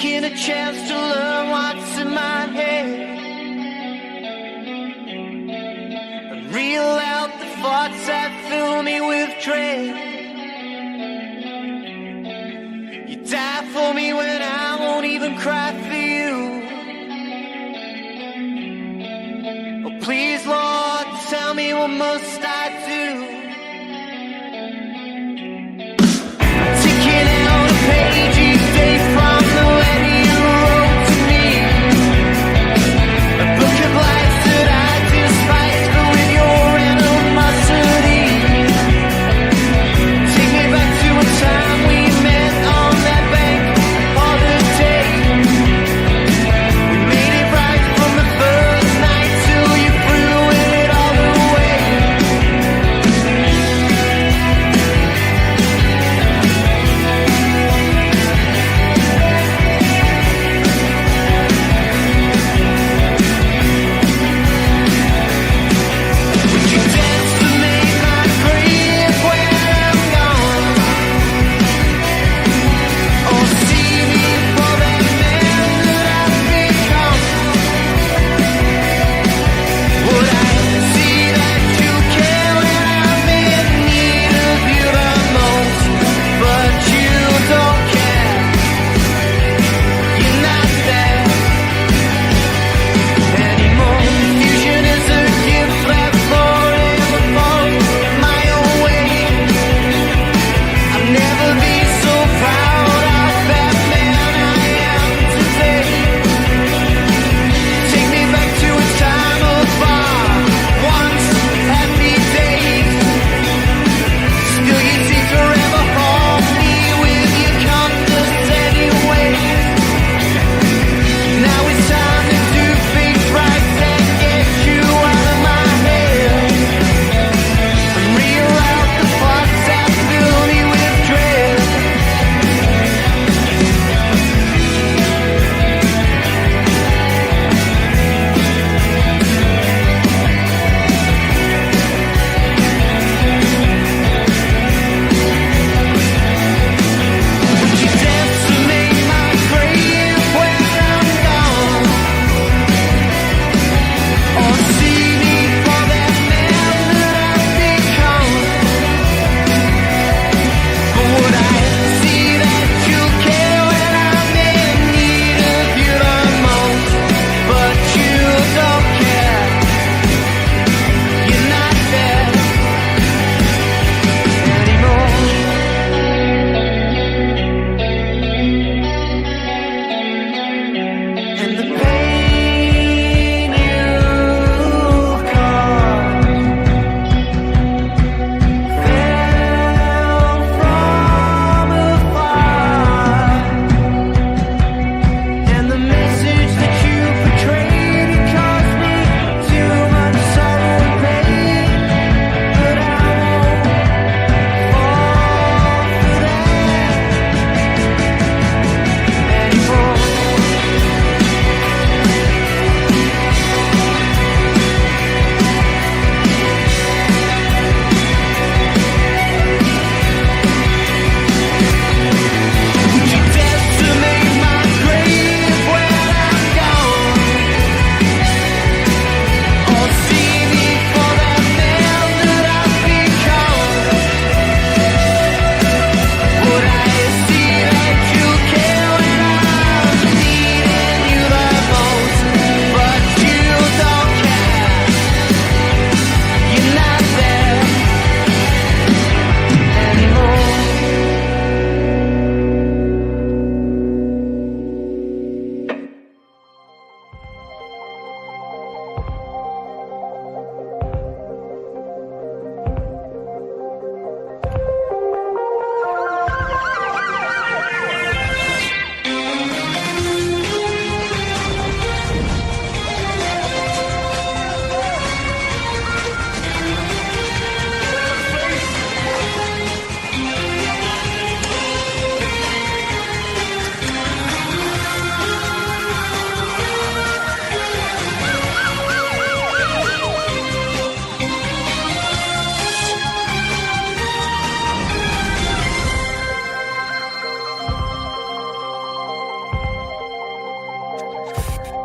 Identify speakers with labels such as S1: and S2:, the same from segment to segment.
S1: taking a chance to learn what's in my head and reel out the thoughts that fill me with dread. You die for me when I won't even cry for you. Oh please Lord, tell me what must I do? Ticking out a page each day from the letter you wrote to me. A book of lies that I despise, but with your animosity. Take me back to a time we met on that bank holiday. We made it right from the first night till you threw it all away.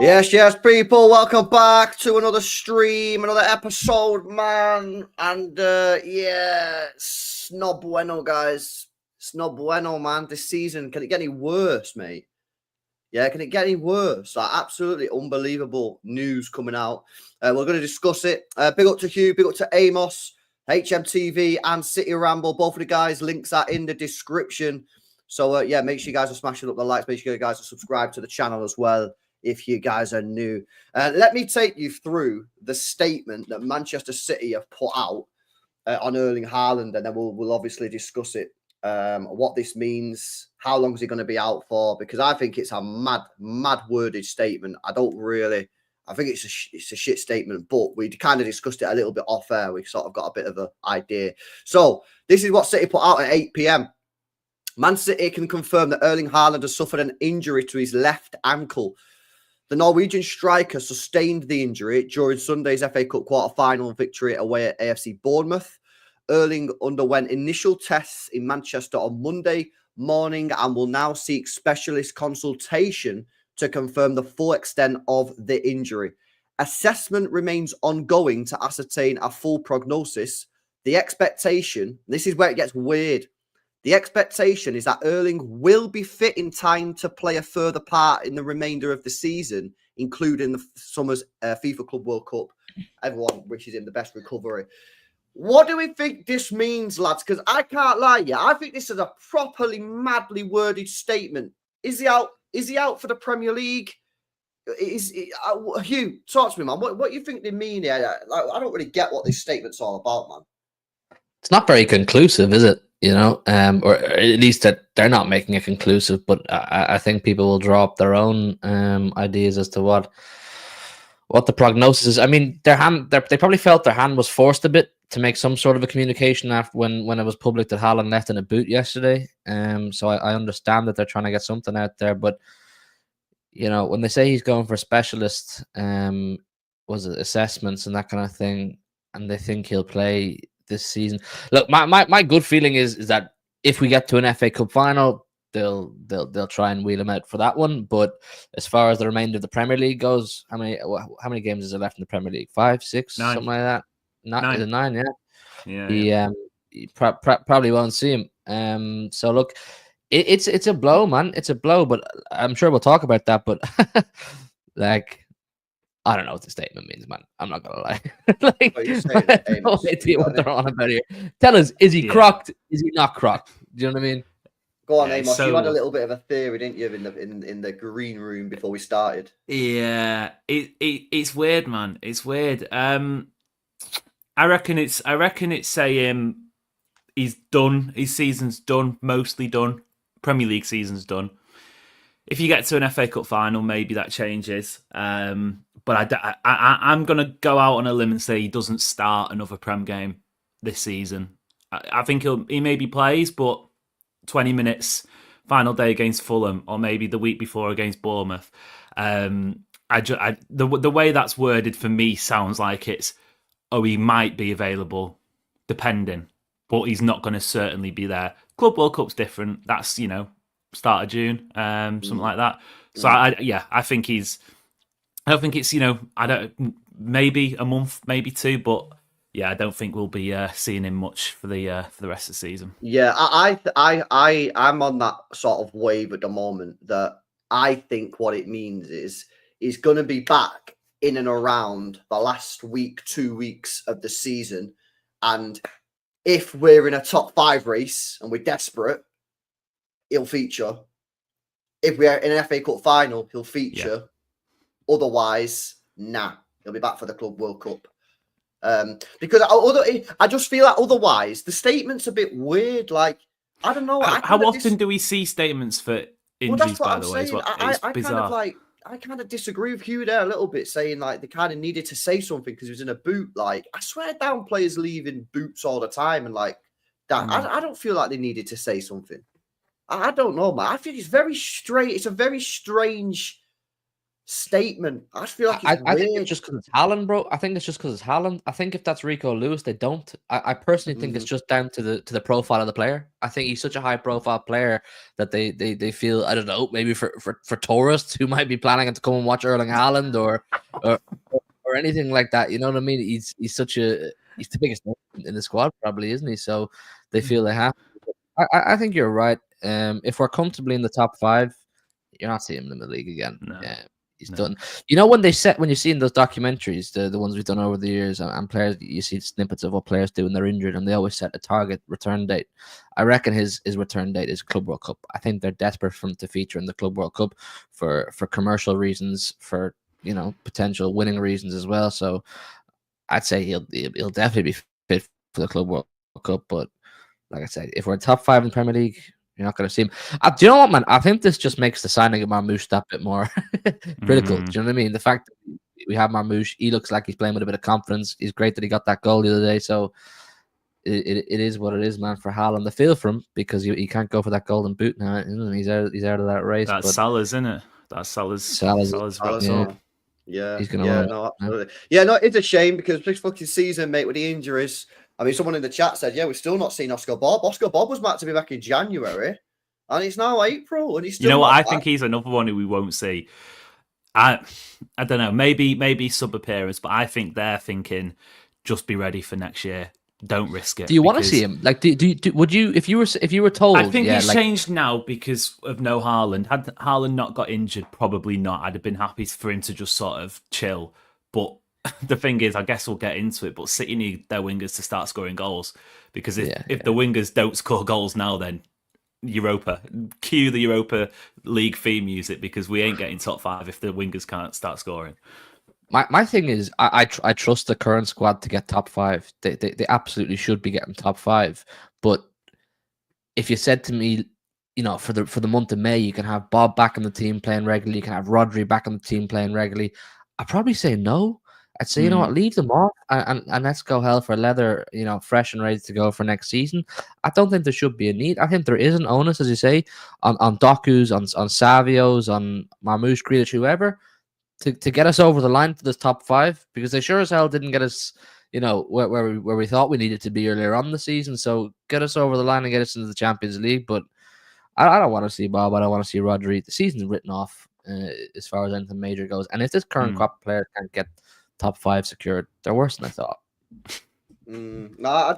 S2: Yes, people, welcome back to another stream, another episode, man. And it's not bueno, guys. It's not bueno, man. This season, can it get any worse, mate? Yeah, can it get any worse? Like, absolutely unbelievable news coming out. We're going to discuss it. Big up to Hugh, big up to Amos, HMTV, and City Ramble. Both of the guys' links are in the description. So, make sure you guys are smashing up the likes. Make sure you guys are subscribed to the channel as well if you guys are new. Let me take you through the statement that Manchester City have put out on Erling Haaland, and then we'll obviously discuss it. What this means, how long is he going to be out for? Because I think it's a mad worded statement. I think it's a shit statement, but we kind of discussed it a little bit off air. We sort of got a bit of an idea. So this is what City put out at 8 p.m. Man City can confirm that Erling Haaland has suffered an injury to his left ankle. The Norwegian striker sustained the injury during Sunday's FA Cup quarter-final victory away at AFC Bournemouth. Erling underwent initial tests in Manchester on Monday morning and will now seek specialist consultation to confirm the full extent of the injury. Assessment remains ongoing to ascertain a full prognosis. The expectation, this is where it gets weird, the expectation is that Erling will be fit in time to play a further part in the remainder of the season, including the summer's FIFA Club World Cup. Everyone wishes him the best recovery. What do we think this means, lads? Because I can't lie to you. I think this is a properly madly worded statement. Is he out? Is he out for the Premier League? Hugh, talk to me, man. What do you think they mean here? I don't really get what this statement's all about, man.
S3: It's not very conclusive, is it? Or at least that they're not making it conclusive. But I think people will draw up their own ideas as to what the prognosis is. I mean, they probably felt their hand was forced a bit to make some sort of a communication after when it was public that Haaland left in a boot yesterday. So I understand that they're trying to get something out there, but when they say he's going for specialist, was it assessments and that kind of thing, and they think he'll play this season. Look, my good feeling is that if we get to an FA Cup final, they'll try and wheel him out for that one. But as far as the remainder of the Premier League goes, how many games is there left in the Premier League? 5, 6, 9. Something like that. Is it 9? Yeah. He probably won't see him. So look, it's a blow, man. It's a blow, but I'm sure we'll talk about that. But like, I don't know what the statement means, man. I'm not gonna lie. No idea what they're on about here. Tell us, is he crocked? Is he not crocked? Do you know what I mean?
S2: Go on, Amos. You had a little bit of a theory, didn't you, in the green room before we started?
S4: Yeah, it's weird, man. It's weird. I reckon it's saying he's done. His season's done, mostly done. Premier League season's done. If you get to an FA Cup final, maybe that changes. But I'm going to go out on a limb and say he doesn't start another Prem game this season. I think he maybe plays, but 20 minutes, final day against Fulham, or maybe the week before against Bournemouth. The way that's worded for me sounds like it's, he might be available, depending, but he's not going to certainly be there. Club World Cup's different. That's, start of June, something like that. So I think he's. I don't think it's maybe a month, maybe 2, but yeah, I don't think we'll be seeing him much for the rest of the season.
S2: Yeah, I'm on that sort of wave at the moment that I think what it means is he's going to be back in and around the last week, 2 weeks of the season, and if we're in a top 5 race and we're desperate, he'll feature. If we're in an FA Cup final, he'll feature. Yeah. Otherwise, nah, he'll be back for the Club World Cup. Because I just feel like otherwise the statement's a bit weird. Like, I don't know.
S4: How often do we see statements for injuries? By the way,
S2: I kind of disagree with Hugh there a little bit, saying like they kind of needed to say something because he was in a boot. Like, I swear down players leaving boots all the time, and like that. I don't feel like they needed to say something. I don't know, man. I think it's very straight. It's a very strange statement. I just feel like it's
S3: I think
S2: weird.
S3: it's just because it's Haaland, bro. I think it's just because it's Haaland. I think if that's Rico Lewis, they don't. I personally think it's just down to the profile of the player. I think he's such a high profile player that they feel, I don't know, maybe for tourists who might be planning to come and watch Erling Haaland or anything like that. You know what I mean? He's the biggest in the squad, probably, isn't he? So they feel they have. I think you're right. If we're comfortably in the top 5, you're not seeing him in the league again.
S4: No.
S3: Yeah. He's done. You know, when you see in those documentaries, the ones we've done over the years, and players, you see snippets of what players do when they're injured, and they always set a target return date. I reckon his return date is Club World Cup. I think they're desperate for him to feature in the Club World Cup for commercial reasons, for potential winning reasons as well. So I'd say he'll definitely be fit for the Club World Cup. But like I said, if we're top 5 in the Premier League, you're not going to see him. Do you know what, man? I think this just makes the signing of Marmoush that bit more critical. Do you know what I mean? The fact that we have Marmoush, he looks like he's playing with a bit of confidence. He's great that he got that goal the other day. So it is what it is, man, for Haaland. I feel for him because he can't go for that golden boot now. He's out of that race.
S4: That's Salah's, isn't it? That's Salah's wrapped up.
S2: Yeah,
S3: he's gonna
S2: no, absolutely. Yeah, no, it's a shame because this fucking season, mate, with the injuries. I mean, someone in the chat said, yeah, we've still not seen Oscar Bob. Oscar Bob was meant to be back in January, and it's now April, and he's still.
S4: You know what? I think he's another one who we won't see. I don't know. Maybe sub appearance, but I think they're thinking, just be ready for next year. Don't risk it.
S3: Do you want to see him? Like, would you if you were told?
S4: I think it's changed now because of no Haaland. Had Haaland not got injured, probably not. I'd have been happy for him to just sort of chill. But the thing is, I guess we'll get into it, but City need their wingers to start scoring goals because if the wingers don't score goals now, then cue the Europa League theme music because we ain't getting top 5 if the wingers can't start scoring.
S3: My thing is, I trust the current squad to get top 5. They absolutely should be getting top 5. But if you said to me, for the month of May, you can have Bob back in the team playing regularly, you can have Rodri back in the team playing regularly, I'd probably say no. I'd say, you know what, leave them off and let's go hell for leather, fresh and ready to go for next season. I don't think there should be a need. I think there is an onus, as you say, on Doku's, on Savio's, on Marmoush, Grealish, whoever, to get us over the line to this top 5, because they sure as hell didn't get us, where we thought we needed to be earlier on in the season. So get us over the line and get us into the Champions League. But I don't want to see Bob. I don't want to see Rodri. The season's written off as far as anything major goes. And if this current crop player can't get top 5 secured, they're worse than I thought.
S2: I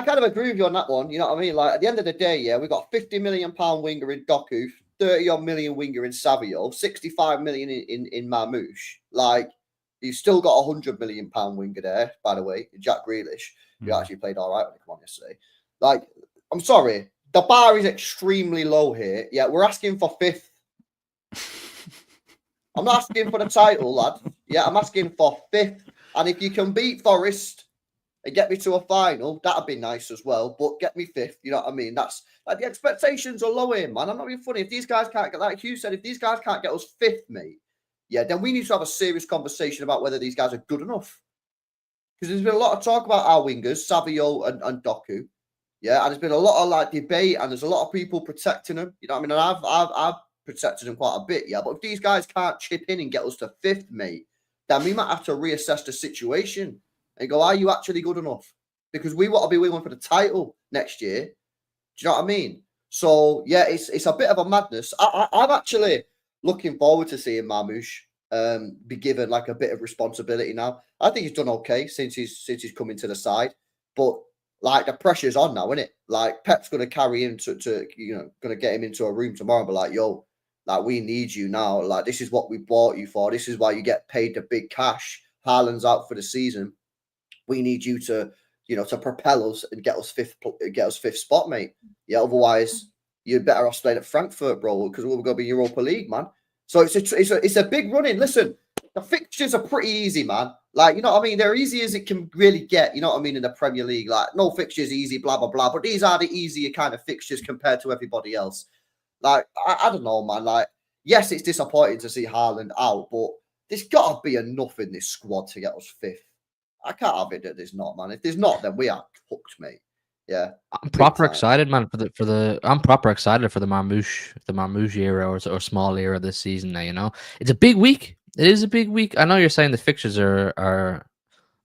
S2: kind of agree with you on that one. You know what I mean? Like, at the end of the day, we got £50 million winger in Doku, 30-odd million winger in Savio, 65 million in Marmoush. Like, you've still got £100 million winger there, by the way, Jack Grealish, who actually played all right when he came on yesterday. Like, I'm sorry, the bar is extremely low here. Yeah, we're asking for 5th. I'm not asking for the title, lad. Yeah, I'm asking for 5th. And if you can beat Forest and get me to a final, that'd be nice as well. But get me 5th. You know what I mean? That's like, the expectations are low here, man. I'm not being funny. If these guys can't get, like Hugh said, if these guys can't get us 5th, mate, then we need to have a serious conversation about whether these guys are good enough. Because there's been a lot of talk about our wingers, Savio and Doku. Yeah, and there's been a lot of debate, and there's a lot of people protecting them. You know what I mean? And I've protected them quite a bit, but if these guys can't chip in and get us to 5th, mate, then we might have to reassess the situation and go, are you actually good enough? Because we want to be winning for the title next year. Do you know what I mean? So, it's a bit of a madness. I'm actually looking forward to seeing Marmoush be given a bit of responsibility now. I think he's done okay since he's come into the side, but the pressure's on now, isn't it? Like, Pep's going to carry him to going to get him into a room tomorrow and be like, yo, we need you now. Like, this is what we bought you for. This is why you get paid the big cash. Haaland's out for the season. We need you to, to propel us and get us 5th spot, mate. Yeah, otherwise you'd better off staying at Frankfurt, bro, because we're going to be Europa League, man. So it's a big run in. Listen, the fixtures are pretty easy, man. Like, you know what I mean? They're easy as it can really get, you know what I mean, in the Premier League. Like, no fixtures easy, blah, blah, blah. But these are the easier kind of fixtures compared to everybody else. Like, I don't know, man. Like, yes, it's disappointing to see Haaland out, but there's got to be enough in this squad to get us 5th. I can't have it that there's not, man. If there's not, then we are hooked, mate. Yeah.
S3: I'm
S2: Big
S3: proper
S2: time.
S3: excited, man, for the I'm proper excited for the Marmoush era or small era this season now, you know. It's a big week. It is a big week. I know you're saying the fixtures are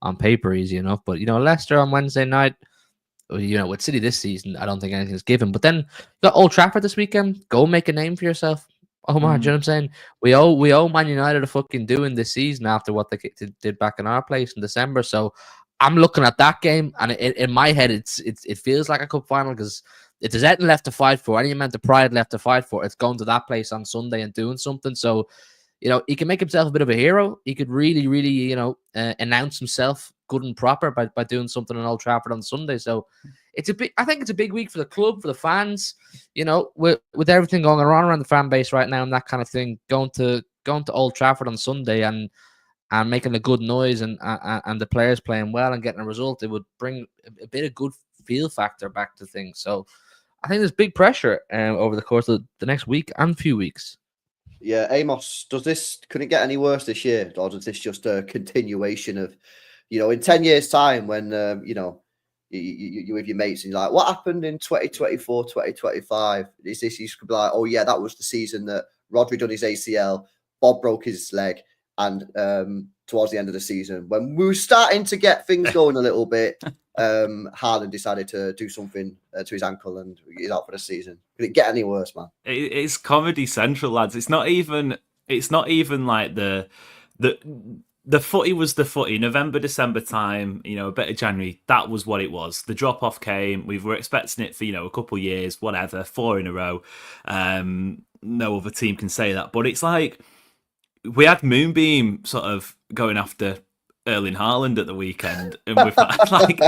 S3: on paper easy enough, but you know, Leicester on Wednesday night, you know, with City this season, I don't think anything's given. But then you got Old Trafford this weekend. Go make a name for yourself. Omar, do you know what I'm saying? We owe Man United a fucking doing this season after what they did back in our place in December. So I'm looking at that game, and in my head, it feels like a cup final because if there's anything left to fight for, any amount of pride left to fight for, it's going to that place on Sunday and doing something. So, you know, he can make himself a bit of a hero. He could really, really, you know, announce himself good and proper by doing something on Old Trafford on Sunday. So it's a big. I think it's a big week for the club, for the fans. You know, with everything going on around the fan base right now and that kind of thing, going to Old Trafford on Sunday and making a good noise and the players playing well and getting a result, it would bring a bit of good feel factor back to things. So I think there's big pressure over the course of the next week and few weeks.
S2: Yeah, Amos, could it get any worse this year, or is this just a continuation of, you know, in 10 years' time when, you know, you with your mates and you're like, what happened in 2024, 2025? Is this, you could be like, oh yeah, that was the season that Rodri done his ACL, Bob broke his leg, and towards the end of the season, when we were starting to get things going a little bit, Haaland decided to do something to his ankle and he's out for the season. Could it get any worse, man?
S4: It's Comedy Central, lads. It's not even like the footy was the footy. November, December time, you know, a bit of January, that was what it was. The drop off came. We were expecting it for, you know, a couple of years, whatever, 4 in a row. No other team can say that. But it's like we had Moonbeam sort of going after Erling Haaland at the weekend, and we've had like,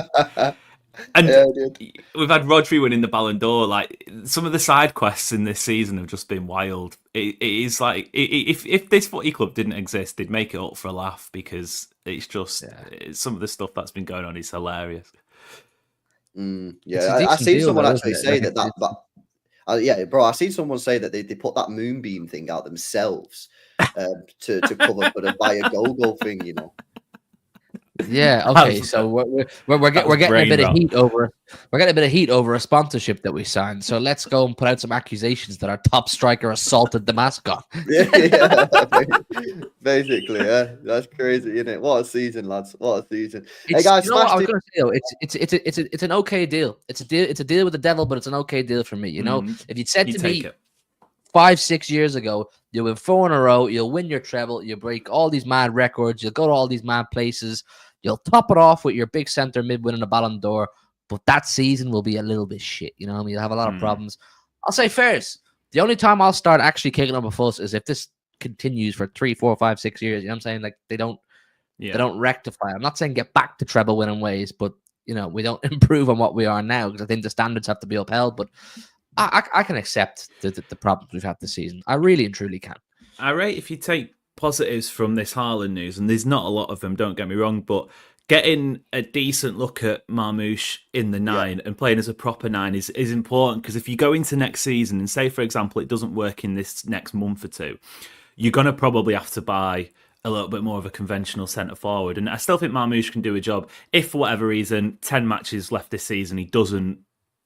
S4: and we've had Rodri winning the Ballon d'Or. Like some of the side quests in this season have just been wild. It is like if this footy club didn't exist, they'd make it up for a laugh because it's just some of the stuff that's been going on is hilarious.
S2: Yeah, I seen someone actually say that. Yeah, bro, I seen someone say that they put that Moonbeam thing out themselves to cover for the buy a goal thing, you know.
S3: Yeah. Okay. So we're getting a bit of heat over. We're getting a bit of heat over a sponsorship that we signed. So let's go and put out some accusations that our top striker assaulted the mascot.
S2: Yeah, basically. Yeah, that's crazy, isn't it? What a season, lads! What a season. Hey guys,
S3: you know what I was going to say though, it's an okay deal. It's a deal with the devil, but it's an okay deal for me. You know, if you'd said to me 5-6 years ago, you'll win 4 in a row, you'll win your treble, you'll break all these mad records, you'll go to all these mad places, you'll top it off with your big centre mid winning a Ballon d'Or, but that season will be a little bit shit. You know what I mean? You'll have a lot of problems. I'll say fairs. The only time I'll start actually kicking up a fuss is if this continues for 3, 4, 5, 6 years. You know what I'm saying? Like they don't rectify. I'm not saying get back to treble winning ways, but you know, we don't improve on what we are now because I think the standards have to be upheld. But I can accept the problems we've had this season. I really and truly can.
S4: I rate if you take positives from this Haaland news, and there's not a lot of them, don't get me wrong, but getting a decent look at Marmoush in the 9 and playing as a proper 9 is important, because if you go into next season and say, for example, it doesn't work in this next month or two, you're going to probably have to buy a little bit more of a conventional centre forward. And I still think Marmoush can do a job. If for whatever reason, 10 matches left this season, he doesn't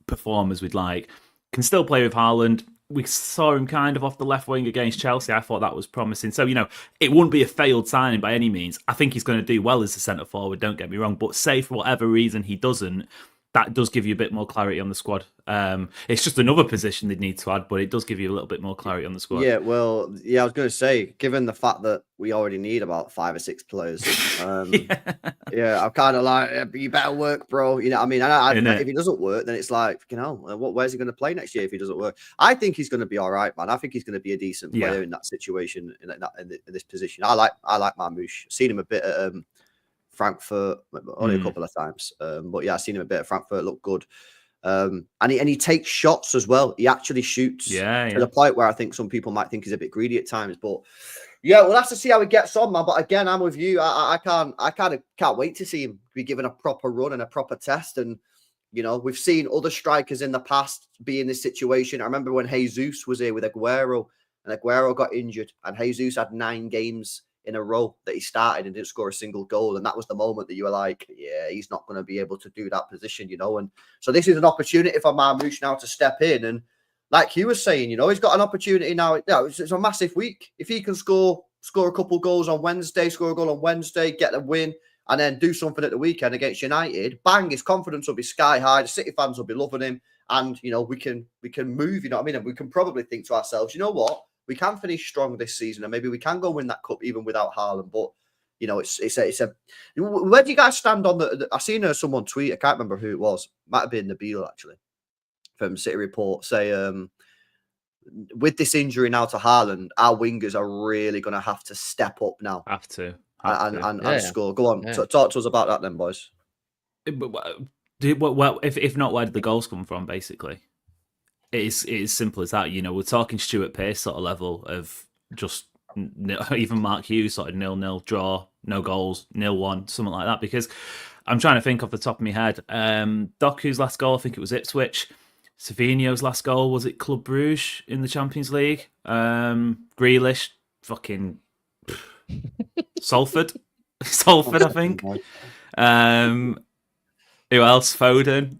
S4: perform as we'd like, can still play with Haaland. We saw him kind of off the left wing against Chelsea. I thought that was promising. So, you know, it wouldn't be a failed signing by any means. I think he's going to do well as a centre forward, don't get me wrong. But say for whatever reason he doesn't, that does give you a bit more clarity on the squad. It's just another position they'd need to add, but it does give you a little bit more clarity on the squad.
S2: Yeah, well, I was going to say, given the fact that we already need about 5 or 6 players, I'm kind of like, you better work, bro. You know what I mean? If he doesn't work, then it's like, you know, where's he going to play next year if he doesn't work? I think he's going to be all right, man. I think he's going to be a decent player in that situation, in this position. I like Marmoush. Seen him a bit at Frankfurt, only a couple of times. But yeah, I've seen him a bit at Frankfurt, look good. And he takes shots as well. He actually shoots to the point where I think some people might think he's a bit greedy at times. But yeah, we'll have to see how he gets on, man. But again, I'm with you. I can't wait to see him be given a proper run and a proper test. And you know, we've seen other strikers in the past be in this situation. I remember when Jesus was here with Aguero, and Aguero got injured, and Jesus had 9 games in a row that he started and didn't score a single goal. And that was the moment that you were like, yeah, he's not going to be able to do that position, you know. And so this is an opportunity for Marmoush now to step in. And like Hugh was saying, you know, he's got an opportunity now. Yeah, it's a massive week. If he can score a couple goals on Wednesday, score a goal on Wednesday, get a win, and then do something at the weekend against United, bang, his confidence will be sky high. The City fans will be loving him. And, you know, we can move, you know what I mean? And we can probably think to ourselves, you know what? We can finish strong this season and maybe we can go win that cup even without Haaland. But, you know, it's a where do you guys stand on I seen someone tweet, I can't remember who it was. Might have been Nabil, actually, from City Report, say, with this injury now to Haaland, our wingers are really going to have to step up now.
S4: Have to.
S2: And score. Go on. Yeah. Talk to us about that then, boys.
S4: Well, if not, where did the goals come from, basically? It is simple as that. You know, we're talking Stuart Pearce sort of level of just even Mark Hughes sort of 0-0 draw, no goals, 0-1, something like that. Because I'm trying to think off the top of my head. Doku's last goal, I think it was Ipswich. Savinho's last goal, was it Club Brugge in the Champions League? Grealish, fucking Salford, I think. Who else? Foden.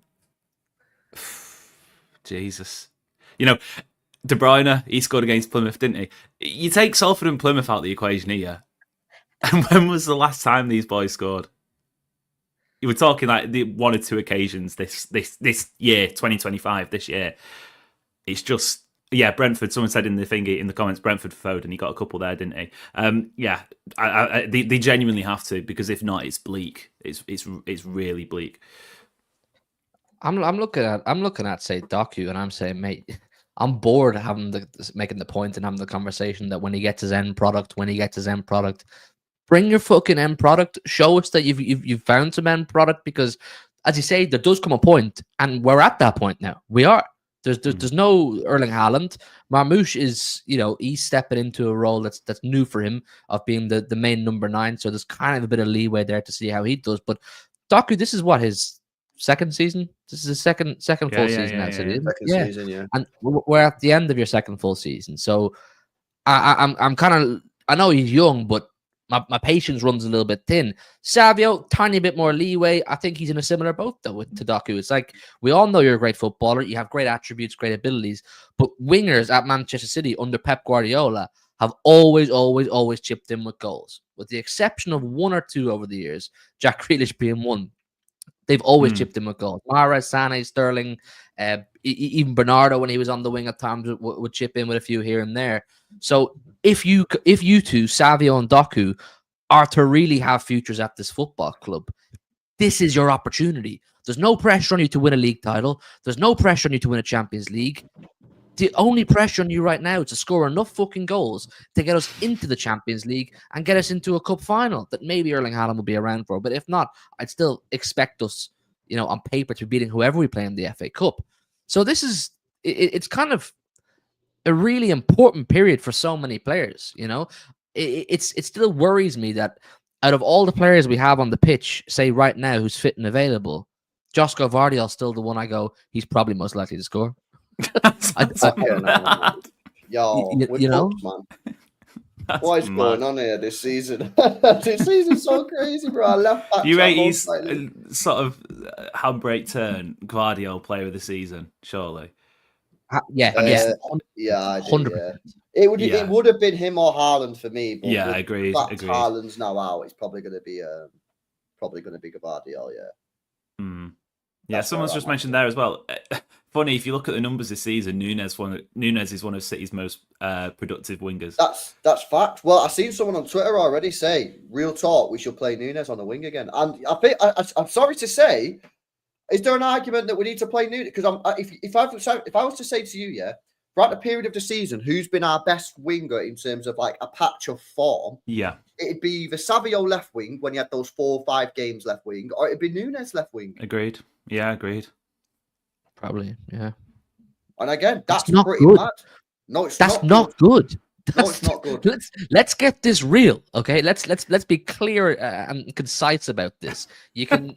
S4: Jesus. You know, De Bruyne, he scored against Plymouth, didn't he? You take Salford and Plymouth out of the equation here. And when was the last time these boys scored? You were talking like the 1 or 2 occasions this year, 2025, this year. It's just, yeah, Brentford. Someone said in the comments, Brentford for Foden. He got a couple there, didn't he? Yeah, they genuinely have to, because if not, it's bleak. It's really bleak.
S3: I'm looking at say Doku, and I'm saying, mate, I'm bored making the point and having the conversation that when he gets his end product, bring your fucking end product. Show us that you've found some end product, because, as you say, there does come a point, and we're at that point now. We are. There's no Erling Haaland. Marmoush is, you know, he's stepping into a role that's new for him, of being the main number 9. So there's kind of a bit of leeway there to see how he does. But Doku, this is what, his second season? This is his second full season now.
S2: Second season, yeah.
S3: And we're at the end of your second full season. So I'm kind of, I know he's young, but my patience runs a little bit thin. Savio, tiny bit more leeway. I think he's in a similar boat though to Doku. It's like, we all know you're a great footballer. You have great attributes, great abilities. But wingers at Manchester City under Pep Guardiola have always chipped in with goals, with the exception of 1 or 2 over the years. Jack Grealish being one. They've always chipped in with goals. Mahrez, Sané, Sterling, even Bernardo, when he was on the wing at times, would chip in with a few here and there. So if you two, Savio and Doku, are to really have futures at this football club, this is your opportunity. There's no pressure on you to win a league title. There's no pressure on you to win a Champions League. The only pressure on you right now is to score enough fucking goals to get us into the Champions League and get us into a cup final that maybe Erling Haaland will be around for. But if not, I'd still expect us, you know, on paper, to be beating whoever we play in the FA Cup. So this is, it's kind of a really important period for so many players, you know. It still worries me that out of all the players we have on the pitch, say right now, who's fit and available, Josko Vardiol's still the one I go, he's probably most likely to score.
S2: Yo,
S3: you know,
S2: man. What is going on here this season? This season's so crazy, bro. Left back.
S4: You rate his sort of handbrake turn Guardiola player of the season, surely?
S3: Yeah,
S2: I did, 100%. It would have been him or Haaland for me. But
S4: yeah, agreed.
S2: Haaland's now out. It's probably going to be Guardiola. Yeah.
S4: Yeah, someone's just mentioned there as well. Funny, if you look at the numbers this season, Nunes is one of City's most productive wingers.
S2: That's fact. Well, I've seen someone on Twitter already say, "Real talk, we should play Nunes on the wing again." And I think I'm sorry to say, is there an argument that we need to play Nunes? Because if I was to say to you, yeah, throughout the period of the season, who's been our best winger in terms of like a patch of form?
S4: Yeah,
S2: it'd be either Savio left wing when he had those 4 or 5 games left wing, or it'd be Nunes left wing.
S4: Agreed. Yeah, agreed.
S3: Probably, yeah.
S2: And again, that's
S3: not
S2: pretty
S3: good.
S2: mad. No, it's
S3: not good.
S2: No, it's not good.
S3: Let's get this real, okay? Let's be clear and concise about this. You can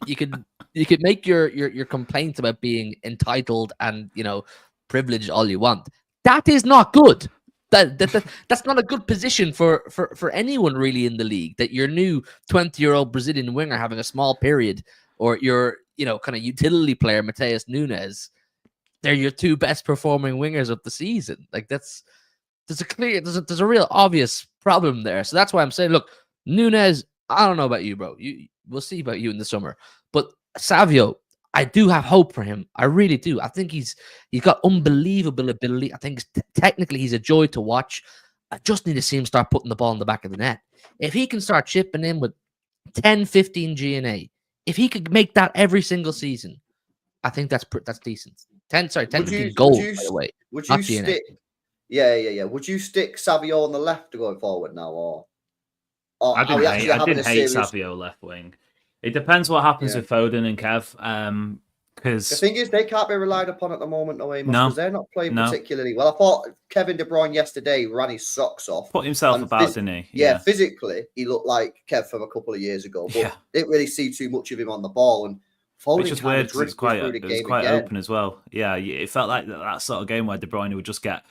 S3: make your complaints about being entitled and, you know, privileged all you want. That is not good. That's not a good position for anyone really in the league. That your new 20-year-old Brazilian winger having a small period, or your kind of utility player Mateus Nunes, they're your two best performing wingers of the season. Like there's a real obvious problem there. So that's why I'm saying, look, Nunes, I don't know about you, bro. We'll see about you in the summer, but Savio, I do have hope for him. I really do. I think he's got unbelievable ability. I think technically he's a joy to watch. I just need to see him start putting the ball in the back of the net. If he can start chipping in with 10, 15 GNA, if he could make that every single season, I think that's decent. 10, 15 goals, by the way.
S2: Would
S3: not
S2: you
S3: GNA.
S2: stick? Yeah. Would you stick Savio on the left going forward now, or
S4: I
S2: are we actually having
S4: didn't
S2: a
S4: hate
S2: serious?
S4: Savio left wing. It depends what happens with Foden and Kev. Because
S2: The thing is, they can't be relied upon at the moment, no, Amos,
S4: No.
S2: because they're not playing
S4: No.
S2: particularly well. I thought Kevin De Bruyne yesterday ran his socks off.
S4: put himself
S2: And
S4: about, didn't he?
S2: Yeah, physically, he looked like Kev from a couple of years ago, but didn't really see too much of him on the ball. And Foden
S4: Which is weird because it was quite
S2: again.
S4: open as well. Yeah, it felt like that sort of game where De Bruyne would just get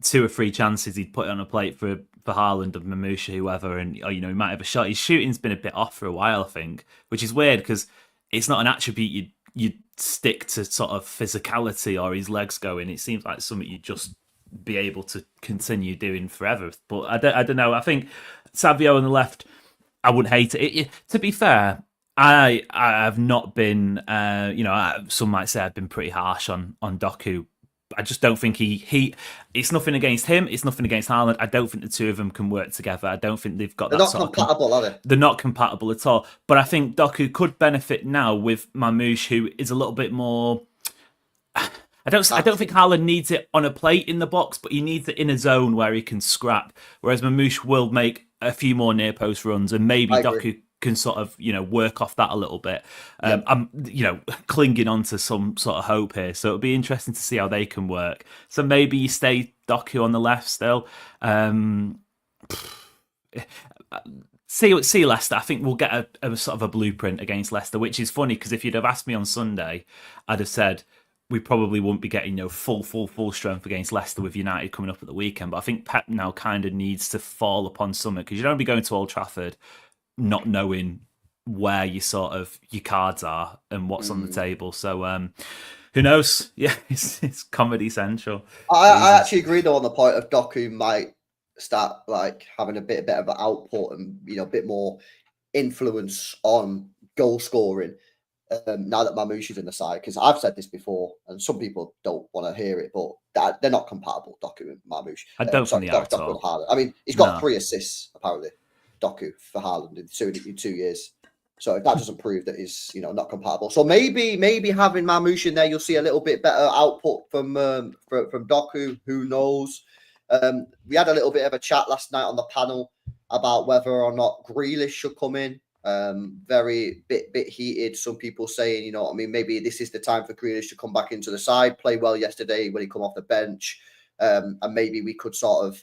S4: 2 or 3 chances he'd put it on a plate for Haaland and Marmoush, whoever, and he might have a shot. His shooting's been a bit off for a while, I think, which is weird because it's not an attribute you'd stick to sort of physicality or his legs going. It seems like something you'd just be able to continue doing forever. But I don't know. I think Savio on the left, I wouldn't hate it. To be fair, I have not been, some might say I've been pretty harsh on Doku. I just don't think he. It's nothing against him. It's nothing against Haaland. I don't think the two of them can work together. I don't think they've got
S2: They're
S4: that
S2: not
S4: sort
S2: compatible, are they?
S4: They're not compatible at all. But I think Doku could benefit now with Marmoush, who is a little bit more. I don't think Haaland needs it on a plate in the box, but he needs it in a zone where he can scrap. Whereas Marmoush will make a few more near post runs, and maybe Doku can sort of work off that a little bit. I'm clinging on to some sort of hope here, so it'll be interesting to see how they can work. So maybe you stay Doku on the left still. See Leicester. I think we'll get a sort of a blueprint against Leicester, which is funny because if you'd have asked me on Sunday, I'd have said we probably won't be getting full strength against Leicester with United coming up at the weekend. But I think Pep now kind of needs to fall upon something because you don't be going to Old Trafford not knowing where your cards are and what's on the table. So who knows? Yeah, it's comedy central.
S2: I actually agree though on the point of Doku might start having a bit of an output and a bit more influence on goal scoring now that Marmoush is in the side, because I've said this before and some people don't want to hear it, but they're not compatible, Doku and Marmoush.
S4: I don't think they are at all.
S2: Haaland. I mean, he's got 3 assists apparently, Doku, for Haaland in 2 years. So if that doesn't prove that he's not compatible, so maybe having Marmoush in there, you'll see a little bit better output from Doku. Who knows? We had a little bit of a chat last night on the panel about whether or not Grealish should come in. Very bit heated. Some people saying, maybe this is the time for Grealish to come back into the side, play well yesterday when he come off the bench, and maybe we could sort of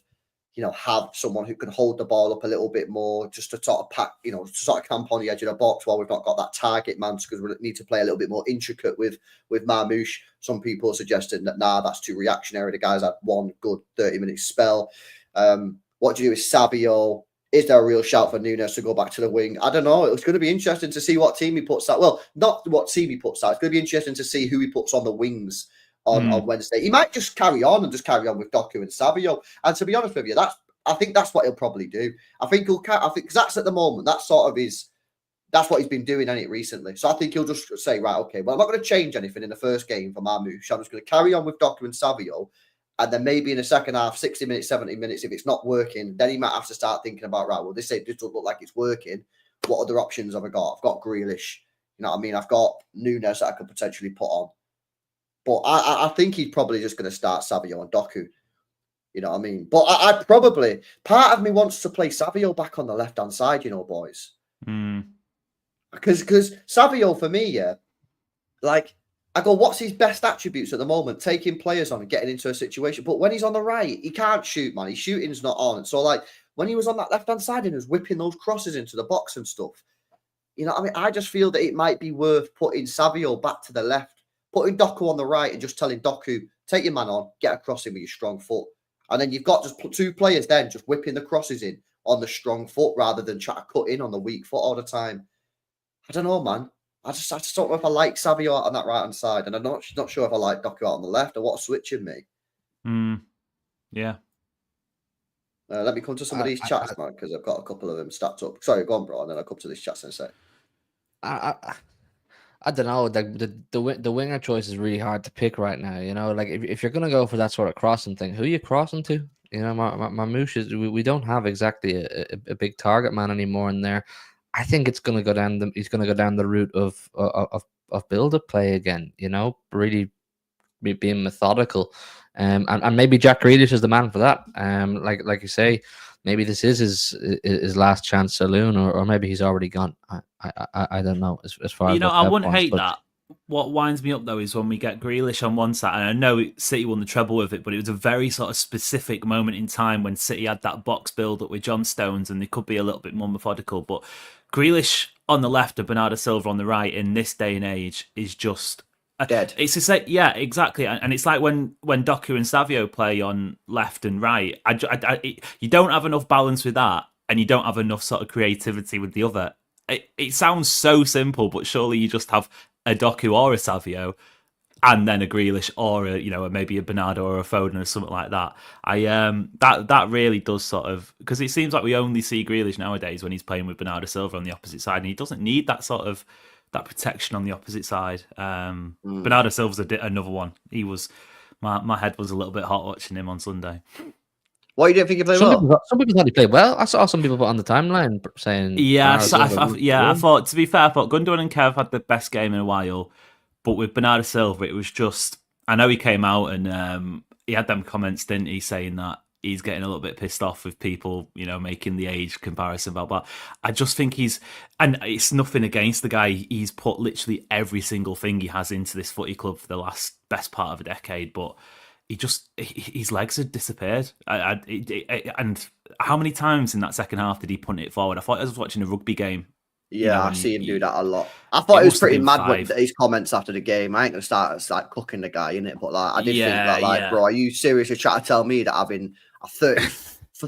S2: have someone who can hold the ball up a little bit more, just to sort of pack, to sort of camp on the edge of the box while we've not got that target man, because we need to play a little bit more intricate with Marmoush. Some people are suggesting that, that's too reactionary. The guy's had one good 30-minute spell. What do you do with Savio? Is there a real shout for Nunes to go back to the wing? I don't know. It's going to be interesting to see what team he puts out. Well, not what team he puts out. It's going to be interesting to see who he puts on the wings on Wednesday. He might just carry on with Doku and Savio. And to be honest with you, I think that's what he'll probably do. I think because that's at the moment, that's what he's been doing in it recently. So I think he'll just say, right, okay, well, I'm not going to change anything in the first game for Marmoush. I'm just going to carry on with Doku and Savio. And then maybe in the second half, 60 minutes, 70 minutes, if it's not working, then he might have to start thinking about, right, well, this doesn't look like it's working. What other options have I got? I've got Grealish. You know what I mean? I've got Nunes that I could potentially put on. But I think he's probably just going to start Savio and Doku. You know what I mean? But I probably, part of me wants to play Savio back on the left-hand side, boys. Because Savio, for me, I go, what's his best attributes at the moment? Taking players on and getting into a situation. But when he's on the right, he can't shoot, man. His shooting's not on. So, when he was on that left-hand side and he was whipping those crosses into the box and stuff, I just feel that it might be worth putting Savio back to the left, putting Doku on the right and just telling Doku, take your man on, get across him with your strong foot. And then you've got just put 2 players then just whipping the crosses in on the strong foot rather than try to cut in on the weak foot all the time. I don't know, man. I just don't know if I like Savio out on that right-hand side, and I'm not sure if I like Doku out on the left or what's switching me.
S4: Yeah.
S2: Let me come to some of these chats, man, because I've got a couple of them stacked up. Sorry, go on, bro, and then I'll come to these chats in a sec.
S3: I don't know. The winger choice is really hard to pick right now. You know, like if you're gonna go for that sort of crossing thing, who are you crossing to? You know, Marmoush is. We don't have exactly a big target man anymore in there. I think it's gonna go down. He's gonna go down the route of build up play again. You know, really being methodical. And maybe Jack Grealish is the man for that. Like you say, maybe this is his last chance saloon, or maybe he's already gone. I don't know. As far as
S4: I wouldn't hate that. What winds me up though is when we get Grealish on one side, and I know City won the treble with it, but it was a very sort of specific moment in time when City had that box build up with John Stones, and they could be a little bit more methodical. But Grealish on the left and Bernardo Silva on the right in this day and age is just
S2: dead.
S4: It's just like, yeah, exactly, and it's like when Doku and Savio play on left and right. You don't have enough balance with that, and you don't have enough sort of creativity with the other. It sounds so simple, but surely you just have a Doku or a Savio, and then a Grealish or maybe a Bernardo or a Foden or something like that. That really does sort of, because it seems like we only see Grealish nowadays when he's playing with Bernardo Silva on the opposite side, and he doesn't need that sort of that protection on the opposite side. Bernardo Silva's another one. He was my head was a little bit hot watching him on Sunday.
S2: What, you didn't think he played well?
S3: Some people thought he played well. I saw some people put on the timeline saying,
S4: I thought, to be fair, I thought Gundogan and Kev had the best game in a while, but with Bernardo Silva, it was just, I know he came out and he had them comments, didn't he, saying that he's getting a little bit pissed off with people, making the age comparison, blah, blah. I just think and it's nothing against the guy. He's put literally every single thing he has into this footy club for the best part of a decade, but his legs had disappeared. And how many times in that second half did he punt it forward? I thought I was watching a rugby game.
S2: Yeah, I see him do that a lot. I thought it was pretty mad with his comments after the game. I ain't going to start like cooking the guy, innit? But I did think that, bro, are you seriously trying to tell me that having a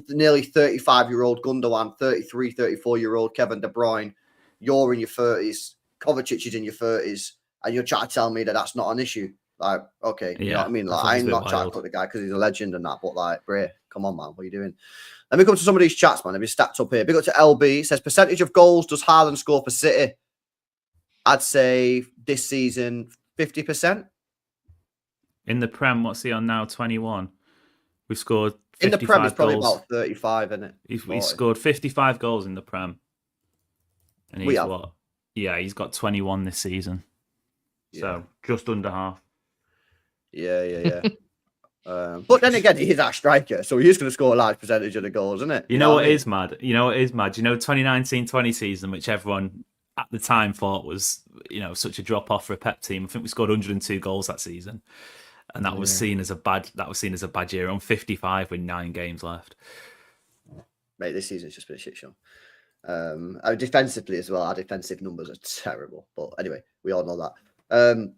S2: nearly 35-year-old Gundogan, 33, 34-year-old Kevin De Bruyne, you're in your 30s, Kovacic is in your 30s, and you're trying to tell me that that's not an issue? Like, okay, you know what I mean? Like, I'm not trying to cook the guy because he's a legend and that, but like, Bray, come on, man, what are you doing? Let me come to some of these chats, man. They've been stacked up here. Big up to LB. It says, percentage of goals does Haaland score for City? I'd say this season, 50%.
S4: In the Prem, what's he on now? 21. We've scored 55
S2: in the Prem, it's probably
S4: goals.
S2: about 35, isn't it?
S4: He's scored 55 goals in the Prem. And he's what? Yeah, he's got 21 this season. So just under half.
S2: Yeah. But then again, he's our striker, so he is going to score a large percentage of the goals, isn't it?
S4: You know what is mad? 2019-20 season, which everyone at the time thought was, such a drop off for a Pep team. I think we scored 102 goals that season, and that was seen as a bad year on 55 with 9 games left.
S2: Mate, this season's just been a shit show. Defensively as well, our defensive numbers are terrible. But anyway, we all know that.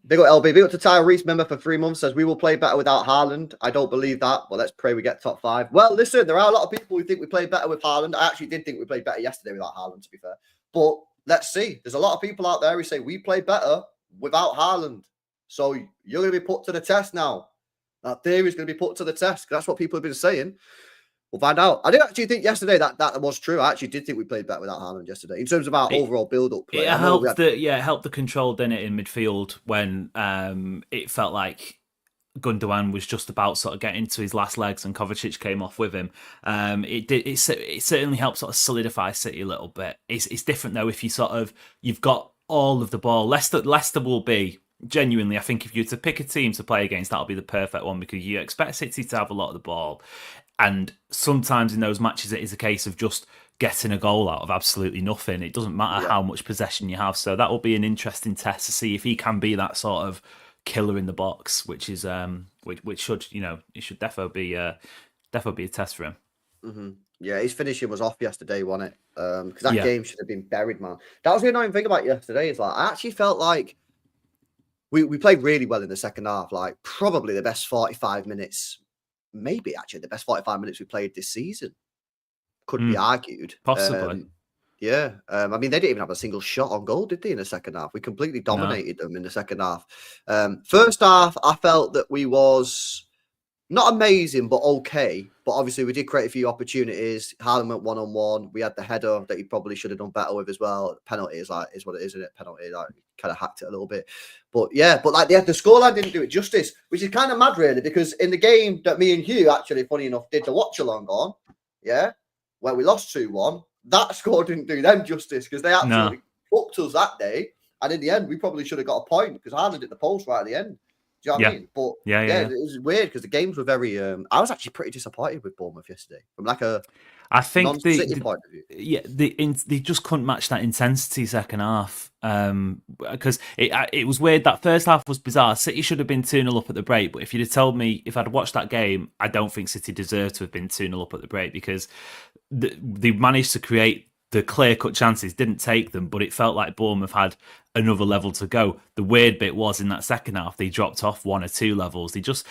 S2: Big up LB, big up to Tyler Reese, member for 3 months, says we will play better without Haaland. I don't believe that, but let's pray we get top 5. Well, listen, there are a lot of people who think we played better with Haaland. I actually did think we played better yesterday without Haaland, to be fair. But let's see. There's a lot of people out there who say we played better without Haaland. So you're going to be put to the test now. That theory is going to be put to the test, because that's what people have been saying. We'll find out. I did actually think yesterday that was true. I actually did think we played better without Haaland yesterday in terms of our overall build-up play.
S4: It helped the control, didn't it, in midfield when it felt like Gundogan was just about sort of getting to his last legs and Kovacic came off with him. It certainly helped sort of solidify City a little bit. It's different though if you've got all of the ball. Leicester will be. Genuinely, I think if you were to pick a team to play against, that'll be the perfect one, because you expect City to have a lot of the ball. And sometimes in those matches, it is a case of just getting a goal out of absolutely nothing. It doesn't matter how much possession you have. So that will be an interesting test to see if he can be that sort of killer in the box, which is which should it should definitely be a test for him.
S2: Mm-hmm. Yeah, his finishing was off yesterday, wasn't it? Because that game should have been buried, man. That was the annoying thing about yesterday. Is like I actually felt like we played really well in the second half. Like probably the best 45 minutes. maybe actually the best 45 minutes we played this season. Could be argued.
S4: Possibly.
S2: I mean, they didn't even have a single shot on goal, did they, in the second half? We completely dominated them in the second half. First half, I felt that we was not amazing, but okay. But obviously, we did create a few opportunities. Haaland went 1-on-1. We had the header that he probably should have done better with as well. Penalty is what it is, isn't it? Penalty, like, kind of hacked it a little bit. But yeah, but like the scoreline didn't do it justice, which is kind of mad, really, because in the game that me and Hugh actually, funny enough, did the watch along on, where we lost 2-1. That score didn't do them justice because they absolutely fucked us that day. And in the end, we probably should have got a point because Haaland hit the post right at the end. Do you know what I mean? But it was weird because the games were very. I was actually pretty disappointed with Bournemouth yesterday from like a non-City point of view.
S4: Yeah, they just couldn't match that intensity second half. Because it was weird. That first half was bizarre. City should have been 2-0 up at the break, but if you'd have told me if I'd watched that game, I don't think City deserved to have been 2-0 up at the break because they managed to create the clear-cut chances, didn't take them, but it felt like Bournemouth had another level to go. The weird bit was in that second half, they dropped off 1 or 2 levels. They just,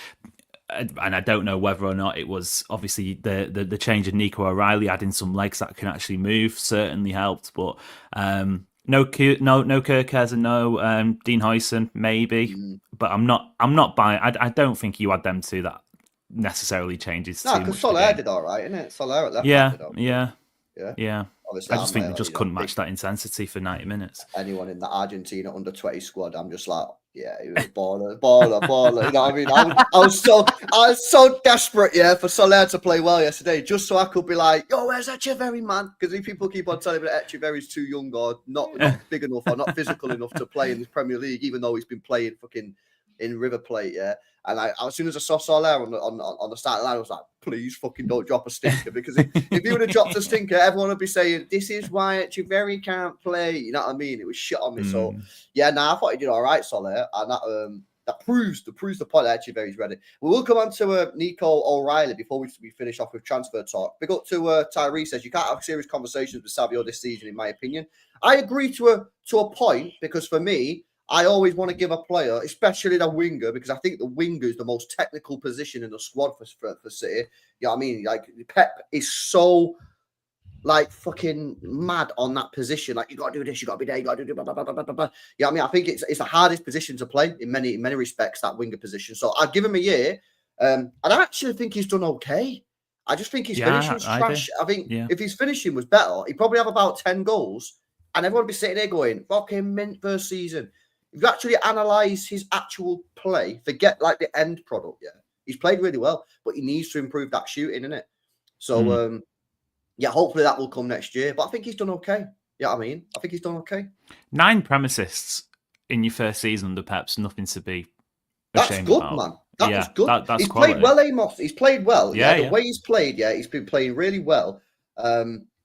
S4: and I don't know whether or not it was obviously the change of Nico O'Reilly adding some legs that can actually move certainly helped, but no Kirkes and no Dean Huyson maybe, but I'm not buying. I don't think you add them to that necessarily changes.
S2: No, because Soler did all right, innit? Soler at left.
S4: Yeah. Obviously, I just think they just couldn't match that intensity for 90 minutes.
S2: Anyone in the Argentina under 20 squad, I'm just like, yeah, he was baller. You know what I mean? I was so desperate, for Soler to play well yesterday, just so I could be like, yo, where's Echeverry, man? Because people keep on telling me that Echeverry's too young or not big enough or not physical enough to play in the Premier League, even though he's been playing fucking in River Plate, And as soon as I saw Soler on the starting line, I was like, please fucking don't drop a stinker. Because if he would have dropped a stinker, everyone would be saying, this is why Echeverry can't play. You know what I mean? It was shit on me. So, I thought he did all right, Soler. And that proves the point that Echeverry's ready. We will come on to Nico O'Reilly before we finish off with transfer talk. Big up to Tyree says, you can't have serious conversations with Savio this season, in my opinion. I agree to a point, because for me, I always want to give a player, especially the winger, because I think the winger is the most technical position in the squad for City. You know what I mean? Like, Pep is so, like, fucking mad on that position. Like, you got to do this, you got to be there, you got to do blah, blah, blah, blah, blah, blah. You know what I mean? I think it's the hardest position to play in many respects, that winger position. So I'd give him a year. And I actually think he's done okay. I just think his finishing's trash. I think if his finishing was better, he'd probably have about 10 goals. And everyone would be sitting there going, fucking mint first season. If you actually analyse his actual play, forget like the end product, he's played really well, but he needs to improve that shooting, innit? So, hopefully that will come next year. But I think he's done okay. You know what I mean? I think he's done okay.
S4: 9 Prem assists in your first season under Pep's nothing to be ashamed about.
S2: Man. That was good.
S4: That's
S2: he's
S4: quality.
S2: played well, Amos. He's played well.
S4: The
S2: way he's played, he's been playing really well.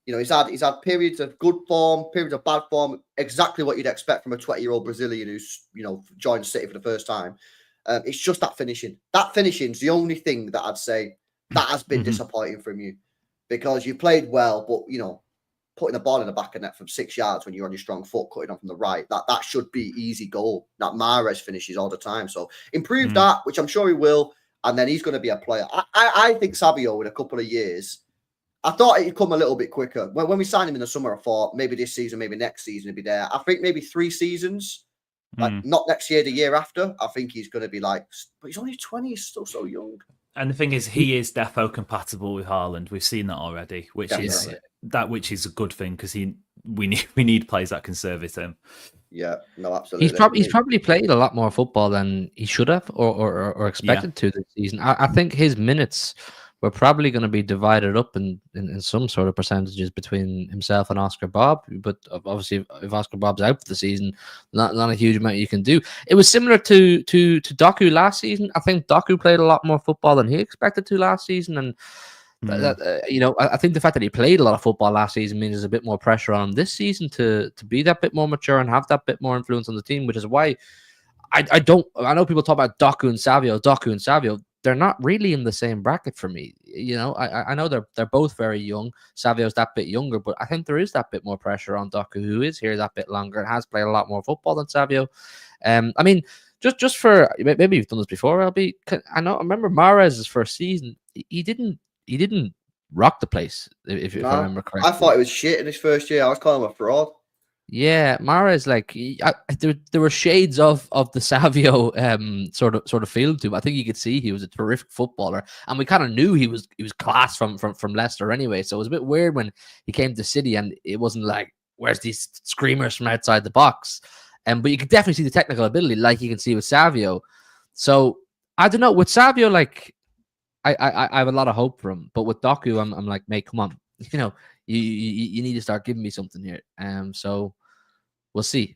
S2: He's had periods of good form, periods of bad form, exactly what you'd expect from a 20-year-old Brazilian who's, joined City for the first time. It's just that finishing. That finishing's the only thing that I'd say that has been disappointing from you, because you played well, but, putting the ball in the back of net from 6 yards when you're on your strong foot, cutting on from the right, that should be easy goal. That Mahrez finishes all the time. So improve that, which I'm sure he will, and then he's going to be a player. I think Savio, in a couple of years, I thought it'd come a little bit quicker. When we signed him in the summer, I thought maybe this season, maybe next season he'd be there. I think maybe 3 seasons, like not next year, the year after. I think he's going to be like, but he's only 20, he's still so young.
S4: And the thing is, he is defo compatible with Haaland. We've seen that already, which is a good thing, because we need players that can service him.
S2: Yeah, no, absolutely.
S3: He's probably played a lot more football than he should have or expected to this season. I think his minutes were probably going to be divided up in some sort of percentages between himself and Oscar Bob. But obviously, if Oscar Bob's out for the season, not a huge amount you can do. It was similar to Doku last season. I think Doku played a lot more football than he expected to last season, and I think the fact that he played a lot of football last season means there's a bit more pressure on him this season to be that bit more mature and have that bit more influence on the team, which is why I know people talk about Doku and Savio. They're not really in the same bracket for me. I know they're both very young. Savio's that bit younger, but I think there is that bit more pressure on Doku, who is here that bit longer and has played a lot more football than Savio. I mean, just for, maybe you've done this before, LB. I remember Mahrez's first season. he didn't rock the place, if I
S2: No,
S3: remember
S2: I
S3: correctly.
S2: thought it was shit in his first year. I was calling him a fraud.
S3: Yeah, Mahrez, like there were shades of the Savio sort of feel to him. I think you could see he was a terrific footballer, and we kind of knew he was class from Leicester anyway. So it was a bit weird when he came to City, and it wasn't like, where's these screamers from outside the box? But you could definitely see the technical ability, like you can see with Savio. So I don't know, with Savio, like I have a lot of hope for him, but with Doku, I'm like, mate, come on, you need to start giving me something here. So we'll see.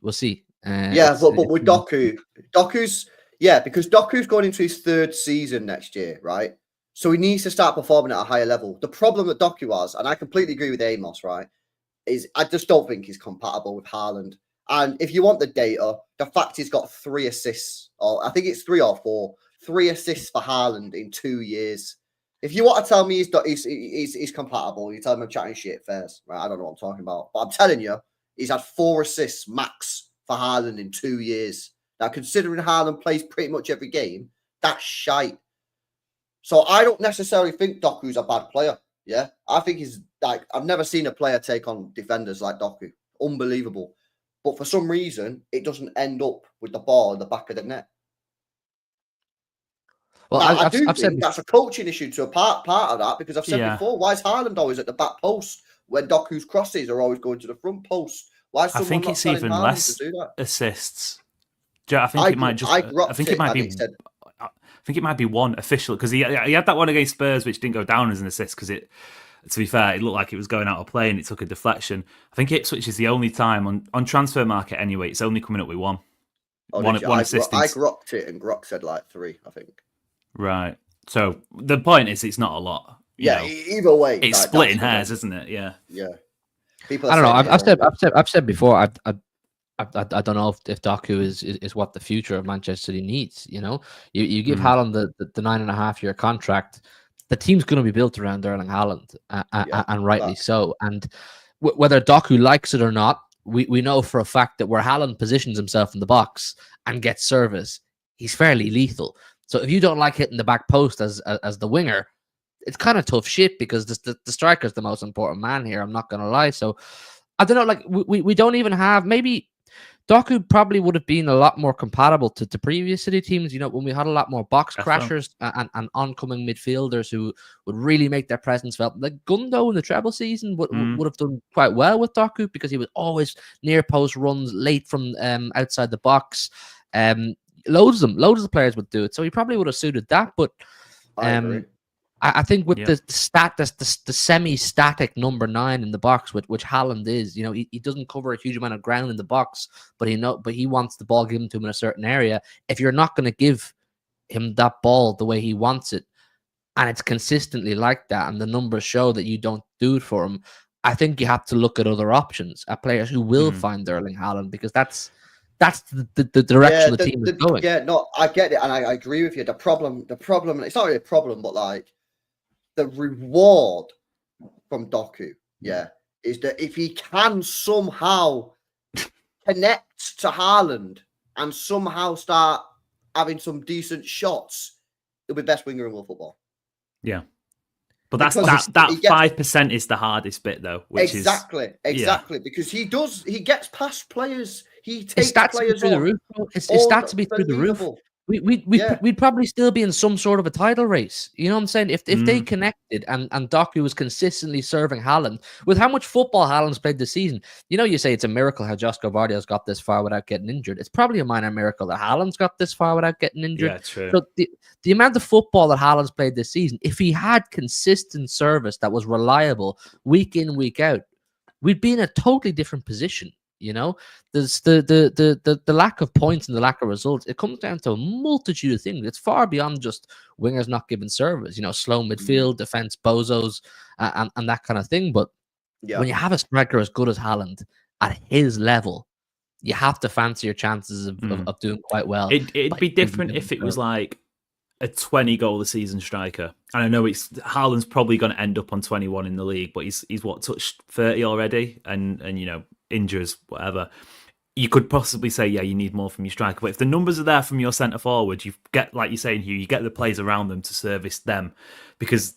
S2: Yeah, but with Doku's because Doku's going into his third season next year, right? So he needs to start performing at a higher level. The problem that Doku has, and I completely agree with Amos, right, is I just don't think he's compatible with Haaland. And if you want the data, the fact he's got 3 assists, or I think it's 3 or 4, 3 assists for Haaland in 2 years. If you want to tell me he's compatible, you tell me I'm chatting shit first, right? I don't know what I'm talking about, but I'm telling you, he's had 4 assists max for Haaland in 2 years. Now, considering Haaland plays pretty much every game, that's shite. So I don't necessarily think Doku's a bad player. Yeah, I think he's like, I've never seen a player take on defenders like Doku. Unbelievable. But for some reason, it doesn't end up with the ball in the back of the net.
S3: Well,
S2: Now, I
S3: I've
S2: do
S3: said
S2: think that's a coaching issue to a part of that, because I've said before, why is Haaland always at the back post when Doku's crosses are always going to the front post? Why is
S4: I
S2: someone
S4: think
S2: not
S4: it's
S2: telling
S4: even
S2: Haaland
S4: less
S2: to do that?
S4: assists. I think it might just. I think it might be. I think it might be one official, because he had that one against Spurs which didn't go down as an assist, because it. To be fair, it looked like it was going out of play and it took a deflection. I think Ipswich is the only time on transfer market anyway. It's only coming up with one. One assist.
S2: I grokked it and Grok said like 3, I think.
S4: Right. So the point is, it's not a lot.
S2: Either way,
S4: it's
S2: like,
S4: splitting hairs, isn't it? Yeah.
S2: People.
S3: I don't know. I've said before. I don't know if Doku is what the future of Manchester City needs. You give Haaland the 9.5-year contract. The team's going to be built around Erling Haaland, and rightly so. And whether Doku likes it or not, we know for a fact that where Haaland positions himself in the box and gets service, he's fairly lethal. So if you don't like hitting the back post as the winger, it's kind of tough shit, because the striker is the most important man here. I'm not going to lie. So I don't know. Like we don't even have, maybe Doku probably would have been a lot more compatible to previous City teams, when we had a lot more box crashers and oncoming midfielders who would really make their presence felt. Like Gundo in the treble season would have done quite well with Doku, because he was always near post runs, late from outside the box. Loads of the players would do it, so he probably would have suited that. But I think with the semi-static number 9 in the box, which Haaland is, he doesn't cover a huge amount of ground in the box, but he wants the ball given to him in a certain area. If you're not going to give him that ball the way he wants it, and it's consistently like that, and the numbers show that you don't do it for him, I think you have to look at other options, at players who will find Erling Haaland, because that's the direction the team is going.
S2: Yeah, no, I get it, and I agree with you. The problem, it's not really a problem, but like, the reward from Doku, is that if he can somehow connect to Haaland and somehow start having some decent shots, he'll be best winger in world football. Yeah.
S4: But that 5% is the hardest bit, though.
S2: Exactly. Because he gets past players. He takes players
S3: through the roof. It's stats to be through the roof. We'd probably still be in some sort of a title race. You know what I'm saying? If they connected and Doku was consistently serving Haaland, with how much football Haaland's played this season, you say it's a miracle how Josko Vardio's got this far without getting injured. It's probably a minor miracle that Haaland's got this far without getting injured.
S4: Yeah, true.
S3: So the amount of football that Haaland's played this season, if he had consistent service that was reliable week in, week out, we'd be in a totally different position. There's the lack of points and the lack of results. It comes down to a multitude of things. It's far beyond just wingers not giving service. Slow midfield, defense, bozos, and that kind of thing. But when you have a striker as good as Haaland at his level, you have to fancy your chances of doing quite well.
S4: It'd be different if it was like a 20 goal a season striker. And I know Haaland's probably going to end up on 21 in the league, but he's touched 30 already, and injures, whatever. you could possibly say, yeah, you need more from your striker. But if the numbers are there from your centre forward, you get, like you're saying, Hugh, you get the players around them to service them, because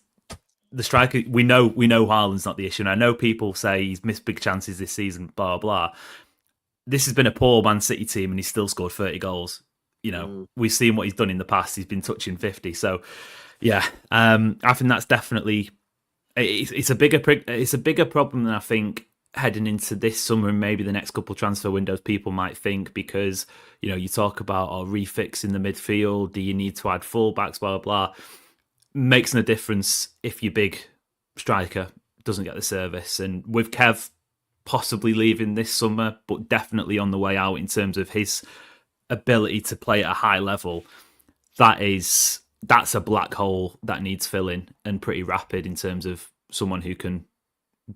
S4: the striker, we know Haaland's not the issue. And I know people say he's missed big chances this season, blah blah. This has been a poor Man City team, and he's still scored 30 goals. We've seen what he's done in the past. He's been touching 50. So, yeah, I think that's definitely it's a bigger problem than I think heading into this summer and maybe the next couple of transfer windows people might think, because you talk about refixing the midfield. Do you need to add fullbacks? Blah blah blah. Makes no difference if your big striker doesn't get the service. And with Kev possibly leaving this summer, but definitely on the way out in terms of his ability to play at a high level, that's a black hole that needs filling, and pretty rapid, in terms of someone who can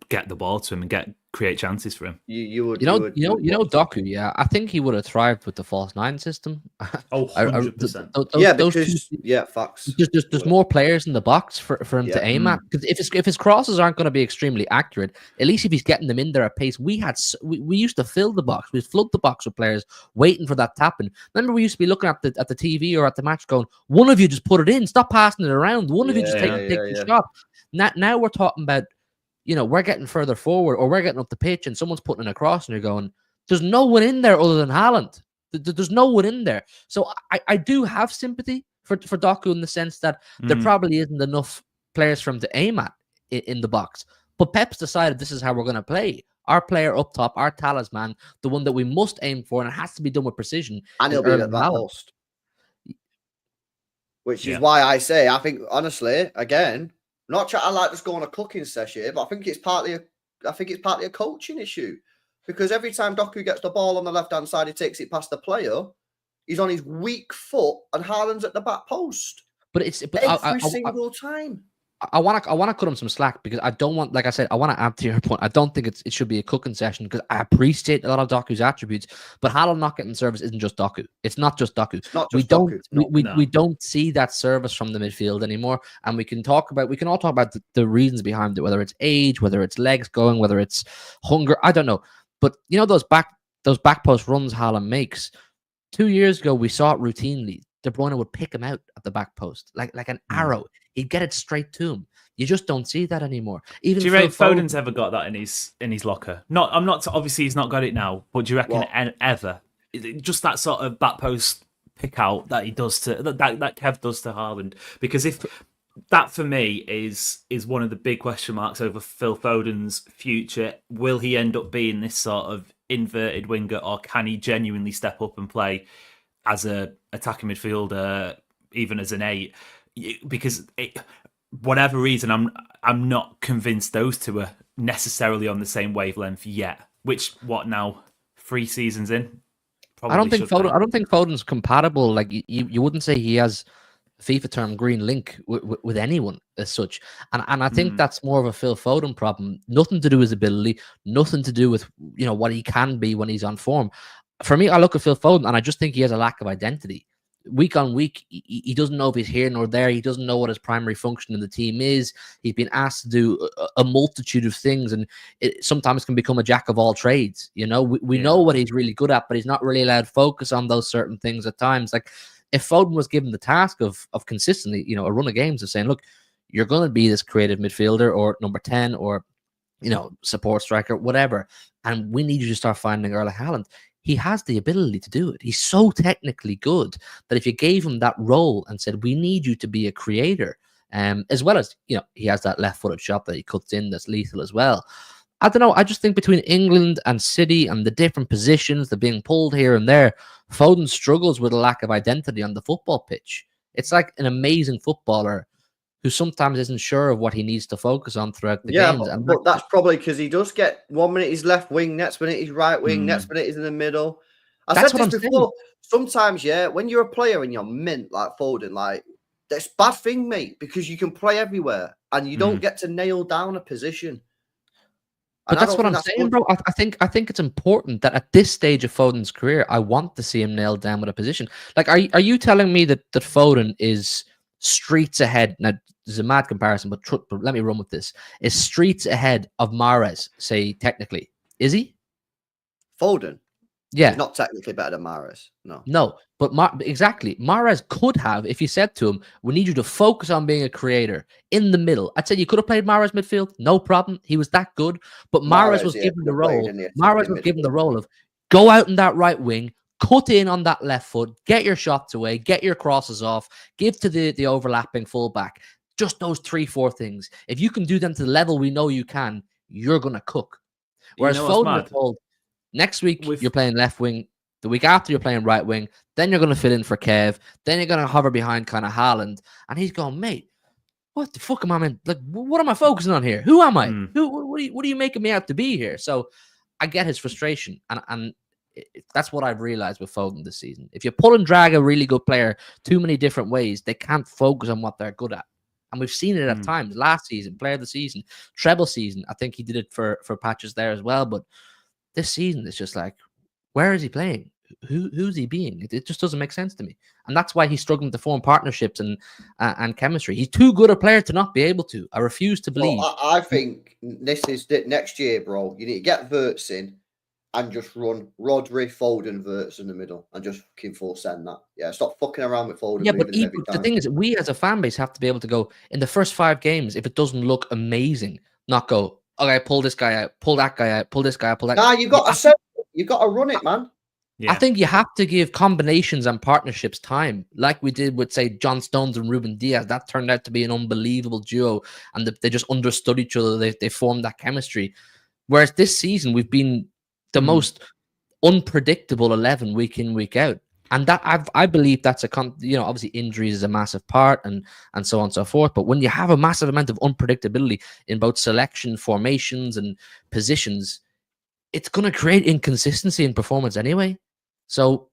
S4: get the ball to him and create chances for him.
S3: You would Doku. Yeah, I think he would have thrived with the false nine system.
S4: Oh, 100%.
S2: Yeah, facts.
S3: There's more players in the box for him to aim at. Because if his crosses aren't going to be extremely accurate, at least if he's getting them in there at pace, we used to fill the box. We'd flood the box with players waiting for that tapping. Remember, we used to be looking at the TV or at the match, going, "One of you just put it in. Stop passing it around. One of you just take the shot." Now we're talking about, we're getting further forward, or we're getting up the pitch and someone's putting it across, and you're going, there's no one in there other than Haaland. There's no one in there. So I do have sympathy for Doku, in the sense that there probably isn't enough players for him to aim at in the box. But Pep's decided this is how we're going to play. Our player up top, our talisman, the one that we must aim for, and it has to be done with precision.
S2: And he'll be at that post. Which is why I say, I think, honestly, again, not trying to like just go on a cooking session here, but I think it's partly a coaching issue, because every time Doku gets the ball on the left hand side, he takes it past the player. He's on his weak foot, and Haaland's at the back post. But every single time.
S3: I want to cut him some slack, because I don't want, like I said, I want to add to your point. I don't think it should be a cooking session, because I appreciate a lot of Doku's attributes, but Haaland not getting service isn't just Doku. It's not just Doku. We don't see that service from the midfield anymore, and we can all talk about the reasons behind it, whether it's age, whether it's legs going, whether it's hunger. I don't know, but those back post runs Haaland makes. 2 years ago, we saw it routinely. De Bruyne would pick him out at the back post like an arrow. He'd get it straight to him. You just don't see that anymore. Even
S4: do you reckon Foden's ever got that in his locker? Obviously he's not got it now, but do you reckon ever? Just that sort of back post pick out that he does to that Kev does to Haaland? Because if that, for me, is one of the big question marks over Phil Foden's future. Will he end up being this sort of inverted winger, or can he genuinely step up and play as a attacking midfielder, even as an 8? Because whatever reason, I'm not convinced those two are necessarily on the same wavelength yet. Which, what now? 3 seasons in?
S3: I don't think Foden's compatible. Like you wouldn't say he has FIFA term green link with anyone as such. And I think that's more of a Phil Foden problem. Nothing to do with his ability, nothing to do with what he can be when he's on form. For me, I look at Phil Foden and I just think he has a lack of identity. Week on week, he doesn't know if he's here nor there. He doesn't know what his primary function in the team is. He's been asked to do a multitude of things, and it sometimes can become a jack of all trades. We know what he's really good at, but he's not really allowed to focus on those certain things at times. Like, if Foden was given the task of consistently, a run of games of saying, look, you're going to be this creative midfielder or number 10 or, support striker, whatever, and we need you to start finding Erling Haaland. He has the ability to do it. He's so technically good that if you gave him that role and said, we need you to be a creator, as well as, he has that left-footed shot that he cuts in that's lethal as well. I don't know. I just think between England and City and the different positions, they're being pulled here and there, Foden struggles with a lack of identity on the football pitch. It's like an amazing footballer who sometimes isn't sure of what he needs to focus on throughout the games.
S2: But that's probably because he does get 1 minute he's left wing, next minute he's right wing, next minute he's in the middle. I said this before. Sometimes, when you're a player and you're mint like Foden, like, that's a bad thing, mate, because you can play everywhere and you don't get to nail down a position.
S3: But that's what I'm saying, bro. I think it's important that at this stage of Foden's career, I want to see him nailed down with a position. Like, are you telling me that Foden is streets ahead? Now, there's a mad comparison, but let me run with this. Is streets ahead of Mahrez, say, technically? Is he?
S2: Foden?
S3: Yeah.
S2: He's not technically better than Mahrez. No.
S3: No, but exactly. Mahrez could have, if you said to him, we need you to focus on being a creator in the middle. I'd say you could have played Mahrez midfield, no problem. He was that good. But Mahrez was given the role. Mahrez was given the role of go out in that right wing, cut in on that left foot, get your shots away, get your crosses off, give to the overlapping fullback. Just those 3-4 things. If you can do them to the level we know you can, you're gonna cook. Whereas Foden was told, next week you're playing left wing. The week after you're playing right wing. Then you're going to fill in for Kev. Then you're going to hover behind kind of Haaland. And he's going, mate, what the fuck am I meant? Like, what am I focusing on here? Who am I? What are you making me out to be here? So I get his frustration. And that's what I've realized with Foden this season. If you pull and drag a really good player too many different ways, they can't focus on what they're good at. And we've seen it at times. Last season, player of the season, treble season. I think he did it for patches there as well. But this season, it's just like, where is he playing? Who's he being? It just doesn't make sense to me, and that's why he's struggling to form partnerships and chemistry. He's too good a player to not be able to. I refuse to believe.
S2: Well, I think this is next year, bro. You need to get Wirtz in and just run Rodri, Foden, Wirtz in the middle, and just fucking full send that. Yeah, stop fucking around with Foden.
S3: Yeah, but the thing is, we as a fan base have to be able to go in the first 5 games. If it doesn't look amazing, not go. Okay, pull this guy out, pull that guy out, pull this guy out, pull that.
S2: Nah, you've got to set. You've got to run it, man.
S3: Yeah. I think you have to give combinations and partnerships time, like we did with, say, John Stones and Ruben Diaz. That turned out to be an unbelievable duo, and they just understood each other. They formed that chemistry. Whereas this season, we've been the most unpredictable 11 week in, week out. And that I believe that's obviously injuries is a massive part and so on and so forth. But when you have a massive amount of unpredictability in both selection, formations, and positions, it's going to create inconsistency in performance anyway. So,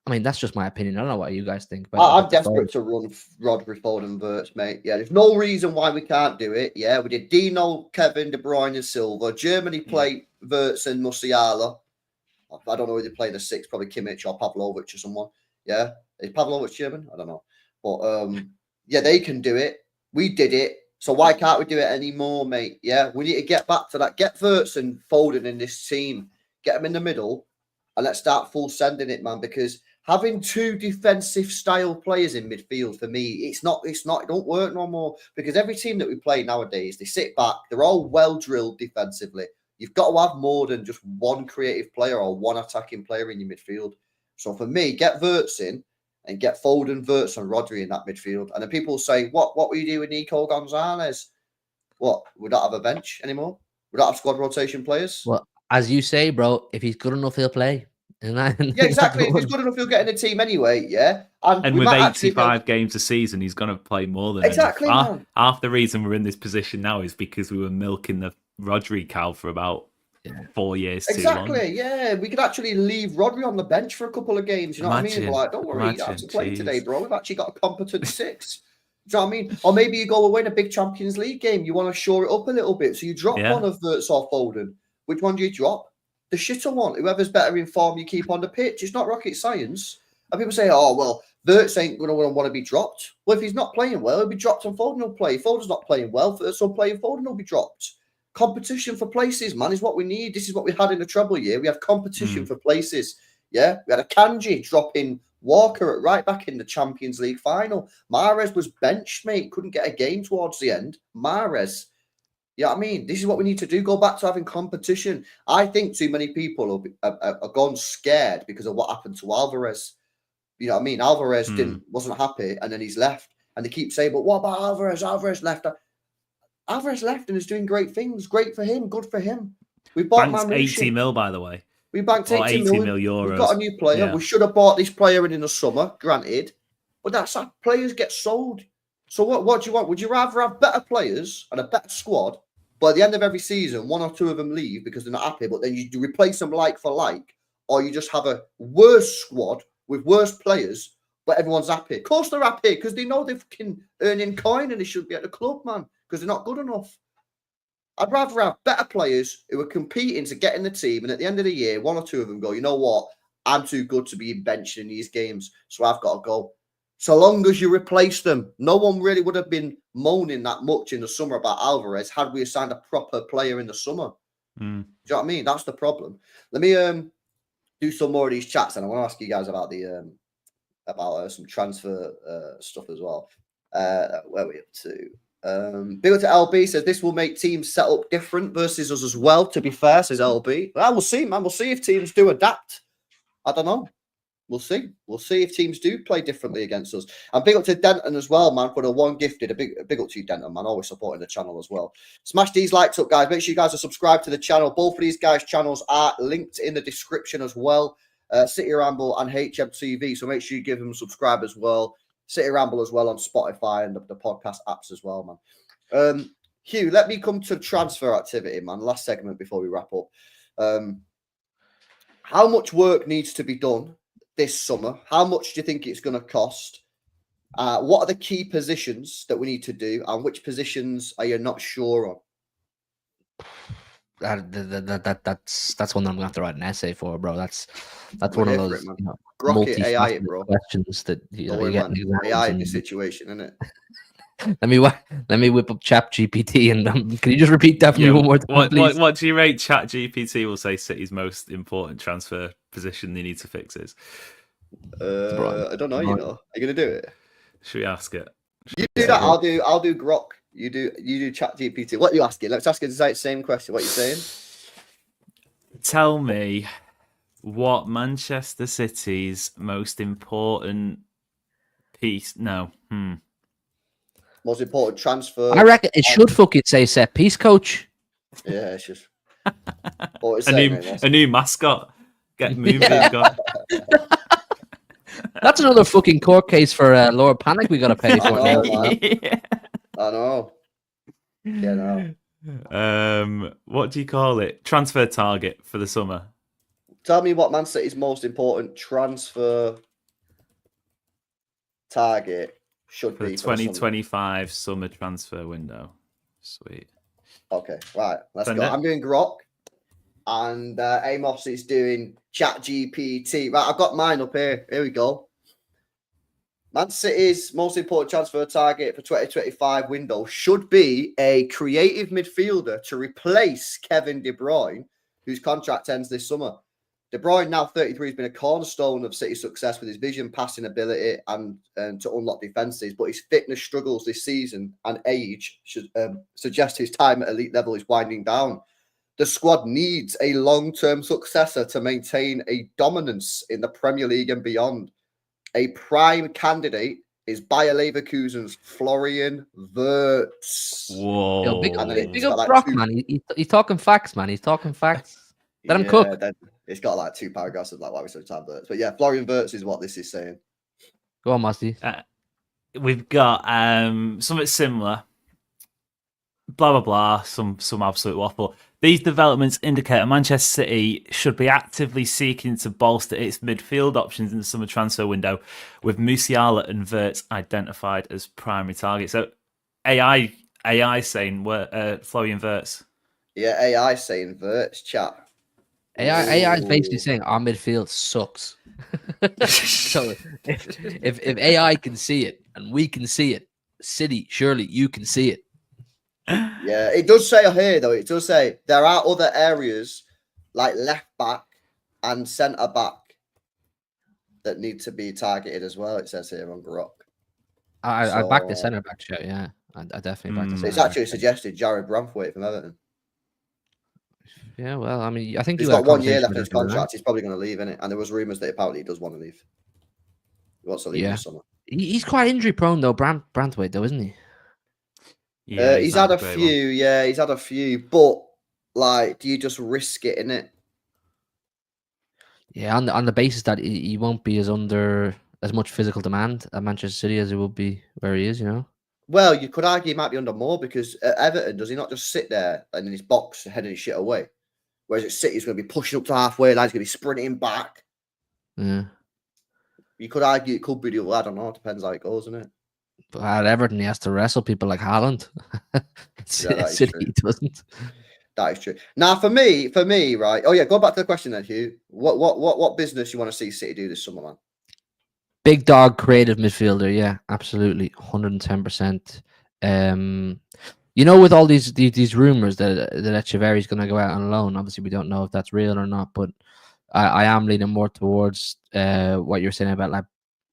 S3: I mean, that's just my opinion. I don't know what you guys think.
S2: I'm desperate to run Rodri, Foden, Wirtz, mate. Yeah, there's no reason why we can't do it. Yeah, we did Dino, Kevin, De Bruyne, and Silva. Germany played Wirtz and Musiala. I don't know who they play the 6, probably Kimmich or Pavlovic or someone. Yeah, is Pavlovic German? I don't know. But yeah, they can do it. We did it. So why can't we do it anymore, mate? Yeah, we need to get back to that. Get Wirtz and Foden in this team. Get them in the middle, and let's start full sending it, man. Because having 2 defensive style players in midfield for me, it don't work no more. Because every team that we play nowadays, they sit back. They're all well drilled defensively. You've got to have more than just one creative player or one attacking player in your midfield. So for me, get Wirtz in and get Foden, Wirtz, and Rodri in that midfield. And then people say, what will you do with Nico Gonzalez? What? We don't have a bench anymore? We don't have squad rotation players?
S3: Well, as you say, bro, if he's good enough, he'll play.
S2: Yeah, exactly. If he's good enough, he'll get in the team anyway, yeah?
S4: And with 85 games a season, he's going to play more than
S2: exactly.
S4: Half the reason we're in this position now is because we were milking the Rodri cow for about 4 years
S2: exactly,
S4: too long.
S2: Yeah. We could actually leave Rodri on the bench for a couple of games. You know what I mean? We're like, don't worry, you don't have to play today, bro. We've actually got a competent 6. Do you know what I mean? Or maybe you go away in a big Champions League game. You want to shore it up a little bit. So you drop one of Wirtz or Foden. Which one do you drop? The shitter one. Whoever's better in form, you keep on the pitch. It's not rocket science. And people say, oh, well, Wirtz ain't going to want to be dropped. Well, if he's not playing well, he'll be dropped and Foden will play. If Foden's not playing well, Wirtz will play and Foden will be dropped. Competition for places, man, is what we need. This is what we had in the treble year. We have competition for places. Yeah, we had a Kanji dropping Walker at right back in the Champions League final. Mahrez was benched, mate. Couldn't get a game towards the end. Mahrez. You know what I mean? This is what we need to do. Go back to having competition. I think too many people are gone scared because of what happened to Alvarez. You know what I mean? Alvarez wasn't happy and then he's left. And they keep saying, but what about Alvarez? Alvarez left. Alvarez left and is doing great things. Great for him. Good for him. We bought
S4: Marmoush. 80 mil, by the way.
S2: We banked 80
S4: mil euros.
S2: We've got a new player. Yeah. We should have bought this player in the summer, granted. But that's how players get sold. So what do you want? Would you rather have better players and a better squad, but at the end of every season, 1 or 2 of them leave because they're not happy, but then you replace them like for like, or you just have a worse squad with worse players, but everyone's happy? Of course they're happy because they know they're fucking earning coin and they should be at the club, man, because they're not good enough. I'd rather have better players who are competing to get in the team, and at the end of the year, 1 or 2 of them go, you know what? I'm too good to be benched in these games, so I've got to go. So long as you replace them, no one really would have been moaning that much in the summer about Alvarez had we assigned a proper player in the summer. Do you know what I mean? That's the problem. Let me do do some more of these chats, and I want to ask you guys about the some transfer stuff as well. Where are we up to? Big up to LB says this will make teams set up different versus us as well. To be fair, says LB. Well, we'll see, man. We'll see if teams do adapt. I don't know. We'll see. We'll see if teams do play differently against us. And big up to Denton as well, man, for the one gifted. A big up to you, Denton, man. Always supporting the channel as well. Smash these likes up, guys. Make sure you guys are subscribed to the channel. Both of these guys' channels are linked in the description as well. City Ramble and HMTV. So make sure you give them a subscribe as well. City Ramble as well on Spotify and the podcast apps as well, man. Hugh, let me come to transfer activity, man. Last segment before we wrap up. How much work needs to be done this summer? How much do you think it's going to cost? What are the key positions that we need to do, and which positions are you not sure on?
S3: That's one that I'm going to have to write an essay for, bro. That's one of those
S2: Grok it, AI it, bro.
S3: questions that you get
S2: AI in this situation, isn't it?
S3: Let me whip up Chat GPT and can you just repeat that for me one more time, please?
S4: What do you rate Chat GPT will say City's most important transfer position they need to fix is?
S2: I don't know. You know, are you gonna do it?
S4: Should we ask it?
S2: You do that. I'll do Grok. You do Chat GPT. What are you asking? Let's ask it the same question. What are you saying?
S4: Tell me what Manchester City's most important piece.
S2: Most important transfer.
S3: I reckon it should fucking say set piece coach.
S2: Yeah, it's just
S4: a new mascot. Get moving, God.
S3: That's another fucking court case for Lord Panic we got to pay for.
S2: I know. Yeah, no.
S4: What do you call it? Transfer target for the summer.
S2: Tell me what Man City's most important transfer target should
S4: for
S2: be
S4: the 2025 summer transfer window. Sweet.
S2: Okay, right. Let's go. I'm doing Grok, and Amos is doing Chat GPT. Right, I've got mine up here. Here we go. Man City's most important transfer target for 2025 window should be a creative midfielder to replace Kevin De Bruyne, whose contract ends this summer. De Bruyne, now 33, has been a cornerstone of City's success with his vision, passing ability, and to unlock defences. But his fitness struggles this season and age should suggest his time at elite level is winding down. The squad needs a long-term successor to maintain a dominance in the Premier League and beyond. A prime candidate is Bayer Leverkusen's Florian Wirtz.
S4: Whoa.
S3: Yo, big up Brock, man. He's talking facts, man. He's talking facts. Let him cook.
S2: It's got like 2 paragraphs of like why we so time Wirtz. But yeah, Florian Wirtz is what this is saying.
S3: Go on, Mossy.
S4: We've got something similar. Blah blah blah. Some absolute waffle. These developments indicate that Manchester City should be actively seeking to bolster its midfield options in the summer transfer window, with Musiala and Wirtz identified as primary targets. So AI saying Florian Wirtz.
S2: Yeah, AI saying Wirtz, chat.
S3: AI is basically saying our midfield sucks. So if AI can see it and we can see it, City, surely you can see it.
S2: Yeah, it does say here though. It does say there are other areas like left back and centre back that need to be targeted as well. It says here on Grok.
S3: I back the centre back show. Yeah, I definitely back the centre.
S2: It's actually suggested Jared Branthwaite from Everton.
S3: Yeah, well, I mean, I think
S2: he's got 1 year left in his contract. He's probably going to leave, innit? And there was rumours that apparently he does want to leave. He wants to leave this summer.
S3: He's quite injury prone though, Branthwaite, though, isn't he?
S2: Yeah, he's had a few. Yeah, he's had a few. But like, do you just risk it, innit?
S3: Yeah, on the basis that he won't be under as much physical demand at Manchester City as he will be where he is, you know.
S2: Well, you could argue he might be under more because at Everton, does he not just sit there and in his box heading his shit away? Whereas at City, he's going to be pushing up to halfway line, he's going to be sprinting back.
S3: Yeah.
S2: You could argue it could be the other. I don't know. It depends how it goes, isn't it?
S3: But at Everton, he has to wrestle people like Haaland. City doesn't.
S2: That is true. Now, for me, right? Oh yeah, go back to the question then, Hugh. What business you want to see City do this summer, man?
S3: Big dog, creative midfielder. Yeah, absolutely, 110%. You know, with all these rumors that Echeverry's going to go out on loan, obviously we don't know if that's real or not. But I am leaning more towards what you're saying about like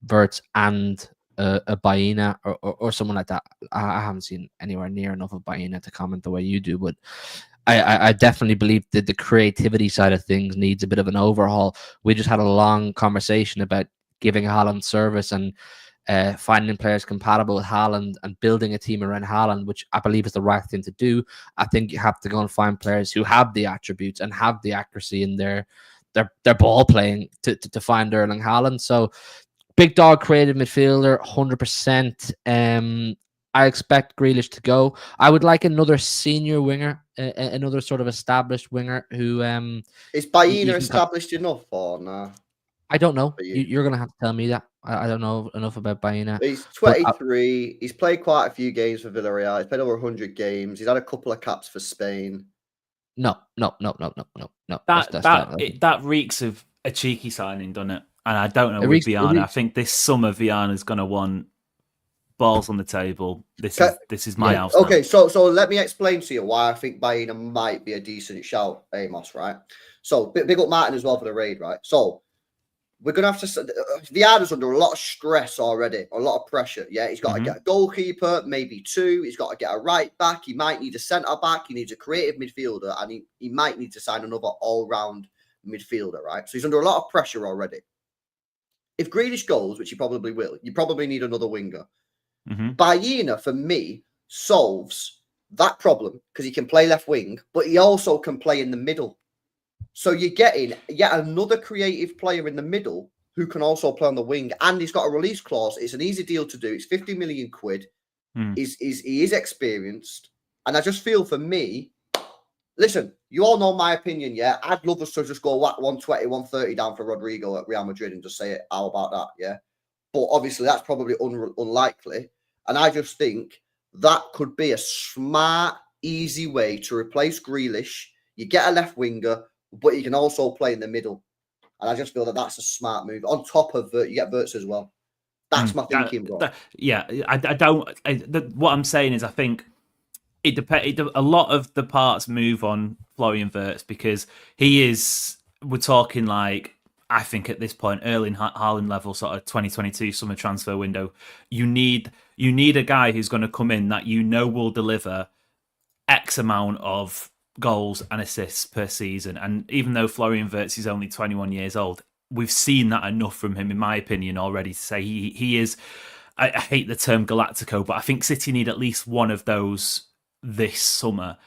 S3: Verts and a Baena or someone like that. I haven't seen anywhere near enough of Baena to comment the way you do, but I definitely believe that the creativity side of things needs a bit of an overhaul. We just had a long conversation about giving Haaland service and finding players compatible with Haaland and building a team around Haaland, which I believe is the right thing to do. I think you have to go and find players who have the attributes and have the accuracy in their ball playing to find Erling Haaland. So big dog creative midfielder, 100%. I expect Grealish to go. I would like another senior winger, another sort of established winger who
S2: Is Baena
S3: you can
S2: established enough or no?
S3: I don't know.
S2: For you?
S3: You're gonna have to tell me that. I don't know enough about Baena.
S2: He's
S3: But
S2: 23. He's played quite a few games for Villarreal. He's played over 100 games. He's had a couple of caps for Spain.
S3: no.
S4: That reeks of a cheeky signing, doesn't it? And I don't know
S3: It
S4: with
S3: reeks- it
S4: Viana. I
S3: reeks-
S4: think this summer Viana's going to want balls on the table. This is my house.
S2: Okay,
S4: now.
S2: so let me explain to you why I think Baena might be a decent shout, Amos, right? So big up Martin as well for the raid, right? So we're gonna have to. Viana's under a lot of stress already, a lot of pressure. Yeah, he's got to get a goalkeeper, maybe two. He's got to get a right back. He might need a centre back. He needs a creative midfielder, and he might need to sign another all-round midfielder, right? So he's under a lot of pressure already. If Grealish goes, which he probably will, you probably need another winger. Baena, for me, solves that problem because he can play left wing, but he also can play in the middle. So you're getting yet another creative player in the middle who can also play on the wing, and he's got a release clause. It's an easy deal to do. It's 50 million quid. He is experienced, and I just feel for me. Listen, you all know my opinion, yeah? I'd love us to just go whack 120, 130 down for Rodrigo at Real Madrid and just say it. How about that, yeah? But obviously, that's probably unlikely. And I just think that could be a smart, easy way to replace Grealish. You get a left winger, but you can also play in the middle. And I just feel that that's a smart move. On top of you get Verts as well. That's my thinking, bro.
S4: What I'm saying is I think it depends. A lot of the parts move on Florian Wirtz because we're talking like, I think at this point, early Haaland level, sort of 2022 summer transfer window, you need a guy who's going to come in that will deliver X amount of goals and assists per season. And even though Florian Wirtz is only 21 years old, we've seen that enough from him, in my opinion, already to say he is. I hate the term Galactico, but I think City need at least one of those this summer.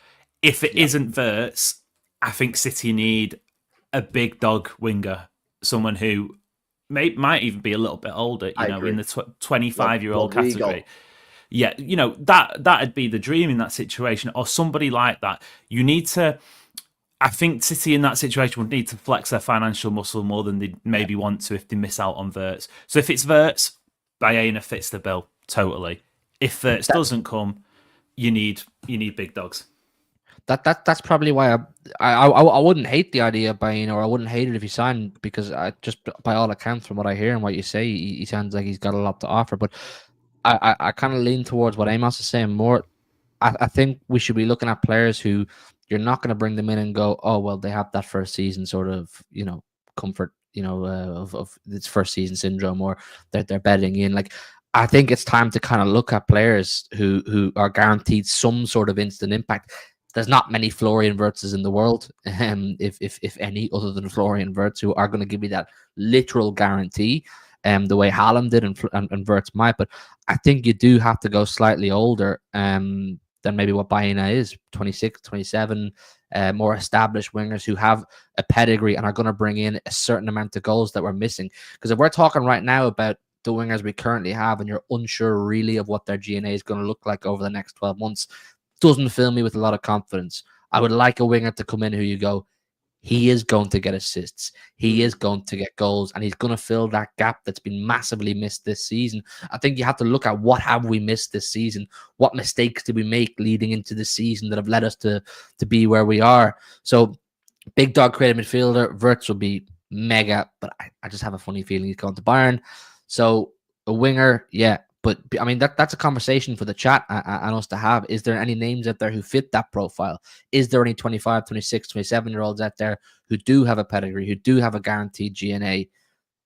S4: If it isn't Wirtz, I think City need a big dog winger. Someone who might even be a little bit older, in the 25-year-old category. Yeah, that'd be the dream in that situation, or somebody like that. You need to. I think City in that situation would need to flex their financial muscle more than they maybe want to if they miss out on Wirtz. So if it's Wirtz, Baena fits the bill totally. If Wirtz doesn't come, you need big dogs.
S3: That's probably why I wouldn't hate the idea of Baena, or I wouldn't hate it if he signed, because I just, by all accounts from what I hear and what you say, he sounds like he's got a lot to offer. But I kind of lean towards what Amos is saying more. I think we should be looking at players who you're not going to bring them in and go, oh well, they have that first season sort of comfort of this first season syndrome, or they're bedding in. Like, I think it's time to kind of look at players who are guaranteed some sort of instant impact. There's not many Florian Wirtzes in the world, if any, other than Florian Wirtz, who are going to give you that literal guarantee, the way Haaland did and Wirtz might. But I think you do have to go slightly older than maybe what Baena is, 26, 27, more established wingers who have a pedigree and are going to bring in a certain amount of goals that we're missing. Because if we're talking right now about the wingers we currently have and you're unsure really of what their GNA is going to look like over the next 12 months, doesn't fill me with a lot of confidence. I would like a winger to come in who you go, he is going to get assists, he is going to get goals, and he's going to fill that gap that's been massively missed this season. I think you have to look at what have we missed this season, what mistakes did we make leading into the season that have led us to be where we are. So big dog creative midfielder, Wirtz will be mega, but I just have a funny feeling he's going to Bayern. So a winger, yeah, But I mean, that's a conversation for the chat and us to have. Is there any names out there who fit that profile? Is there any 25, 26, 27-year-olds out there who do have a pedigree, who do have a guaranteed GNA?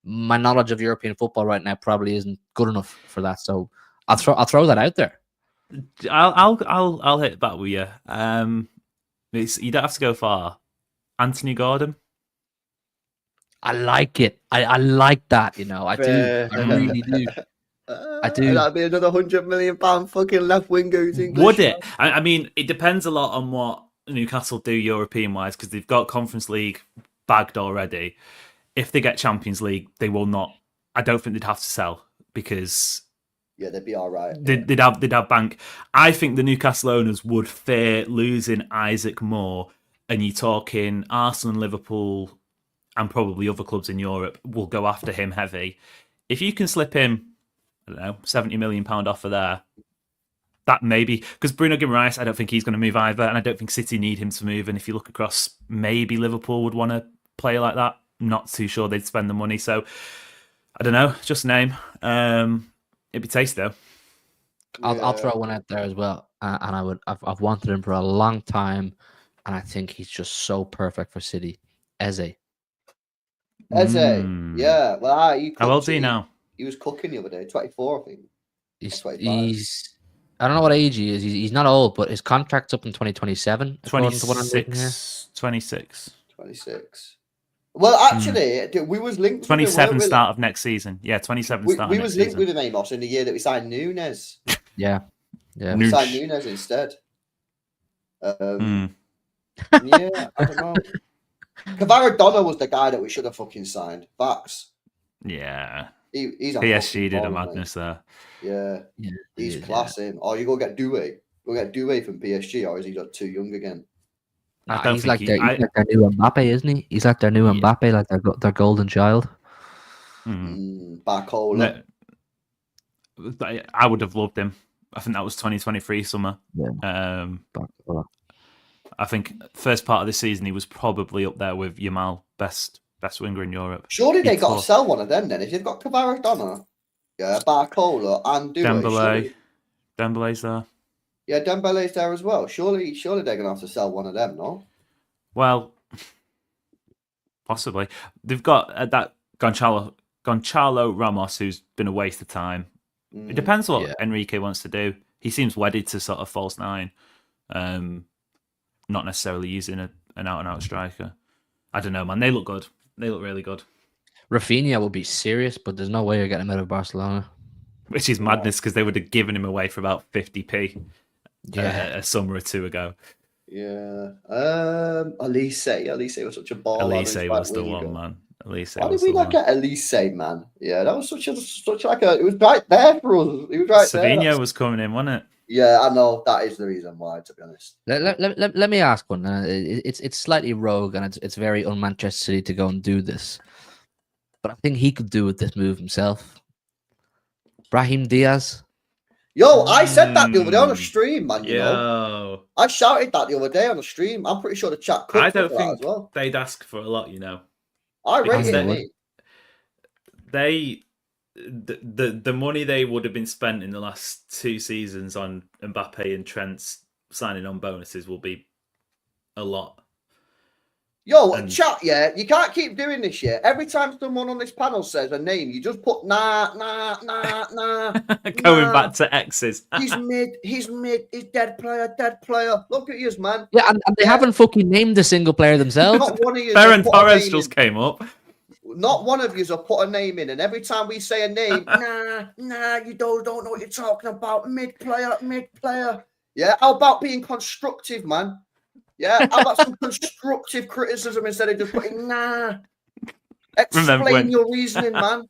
S3: My knowledge of European football right now probably isn't good enough for that. So I'll throw that out there.
S4: I'll hit that with you. You don't have to go far. Anthony Gordon.
S3: I like it. I like that. You know, I do. I really do. I do.
S2: That'd be another £100 million fucking left winger who's English.
S4: Would it? I mean, it depends a lot on what Newcastle do European wise, because they've got Conference League bagged already. If they get Champions League, they will not. I don't think they'd have to sell, because
S2: yeah, they'd be all right.
S4: They'd have bank. I think the Newcastle owners would fear losing Isaac more, and you're talking Arsenal, Liverpool, and probably other clubs in Europe will go after him heavy. If you can slip him, I don't know, £70 million offer there, that maybe, because Bruno Guimaraes, I don't think he's going to move either, and I don't think City need him to move. And if you look across, maybe Liverpool would want to play like that. I'm not too sure they'd spend the money. So I don't know, just name. It'd be tasty though.
S3: I'll throw one out there as well, and I've wanted him for a long time, and I think he's just so perfect for City. Eze,
S2: yeah. Well,
S4: how old is he now?
S2: He was cooking the other day, 24, I think.
S3: He's I don't know what age he is. He's not old, but his contract's up in 2027.
S4: 26.
S2: 26. Well, actually, we was linked
S4: 27
S2: with him,
S4: start of next season. Yeah, 27 start.
S2: We was linked with him, Amos, in the year that we signed Nunes.
S3: Yeah.
S2: We signed Nunes instead. Yeah, I don't know. Cavaradonna was the guy that we should have fucking signed. Facts.
S4: Yeah.
S2: He's a
S4: PSG did a madness there.
S2: Yeah. He's class him. Or you go get Doué. Go get Doué from PSG, or is he just too young again?
S3: He's like their new Mbappe, isn't he? He's like their new Mbappe, like their golden child.
S2: Barcola.
S4: I would have loved him. I think that was 2023 summer.
S3: Yeah.
S4: I think first part of the season he was probably up there with Yamal, best winger in Europe.
S2: Surely they got to sell one of them then. If you've got Kvaradonna, Barcola, and Doué,
S4: Dembele's there.
S2: Yeah, Dembele's there as well. Surely they're going to have to sell one of them, no?
S4: Well, possibly. They've got that Gonçalo Ramos, who's been a waste of time. It depends what Enrique wants to do. He seems wedded to sort of false nine, not necessarily using an out-and-out striker. I don't know, man. They look good. They look really good.
S3: Rafinha will be serious, but there's no way you're getting him out of Barcelona.
S4: Which is madness, because they would have given him away for about 50p a summer or two ago.
S2: Yeah. Elise was such a baller.
S4: Elise was the one, man.
S2: Why did we not get Elise, man? Yeah, that was such like a. It was right there for us. It was right there.
S4: Savinho was coming in, wasn't it?
S2: Yeah, I know. That is the reason why, to be honest.
S3: Let me ask one. It's slightly rogue, and it's very un-Manchester City to go and do this. But I think he could do with this move himself. Brahim Diaz.
S2: Yo, I said that the other day on the stream, man. You know?
S4: Yo.
S2: I shouted that the other day on the stream. I'm pretty sure the chat could.
S4: I don't think they'd ask for a lot, you know.
S2: I rate it.
S4: The money they would have been spent in the last 2 seasons on Mbappe and Trent's signing on bonuses will be a lot.
S2: Yo, chat, you can't keep doing this, Every time someone on this panel says a name, you just put nah.
S4: Going back to X's.
S2: He's mid, he's dead player. Look at yous, man.
S3: Yeah, and they haven't fucking named a single player themselves.
S2: Not one of yous.
S4: Ferran Torres just came up.
S2: Not one of yous have put a name in, and every time we say a name, nah, you don't know what you're talking about. Mid player. Yeah, how about being constructive, man? Yeah, how about some constructive criticism instead of just putting nah? Explain your reasoning, man.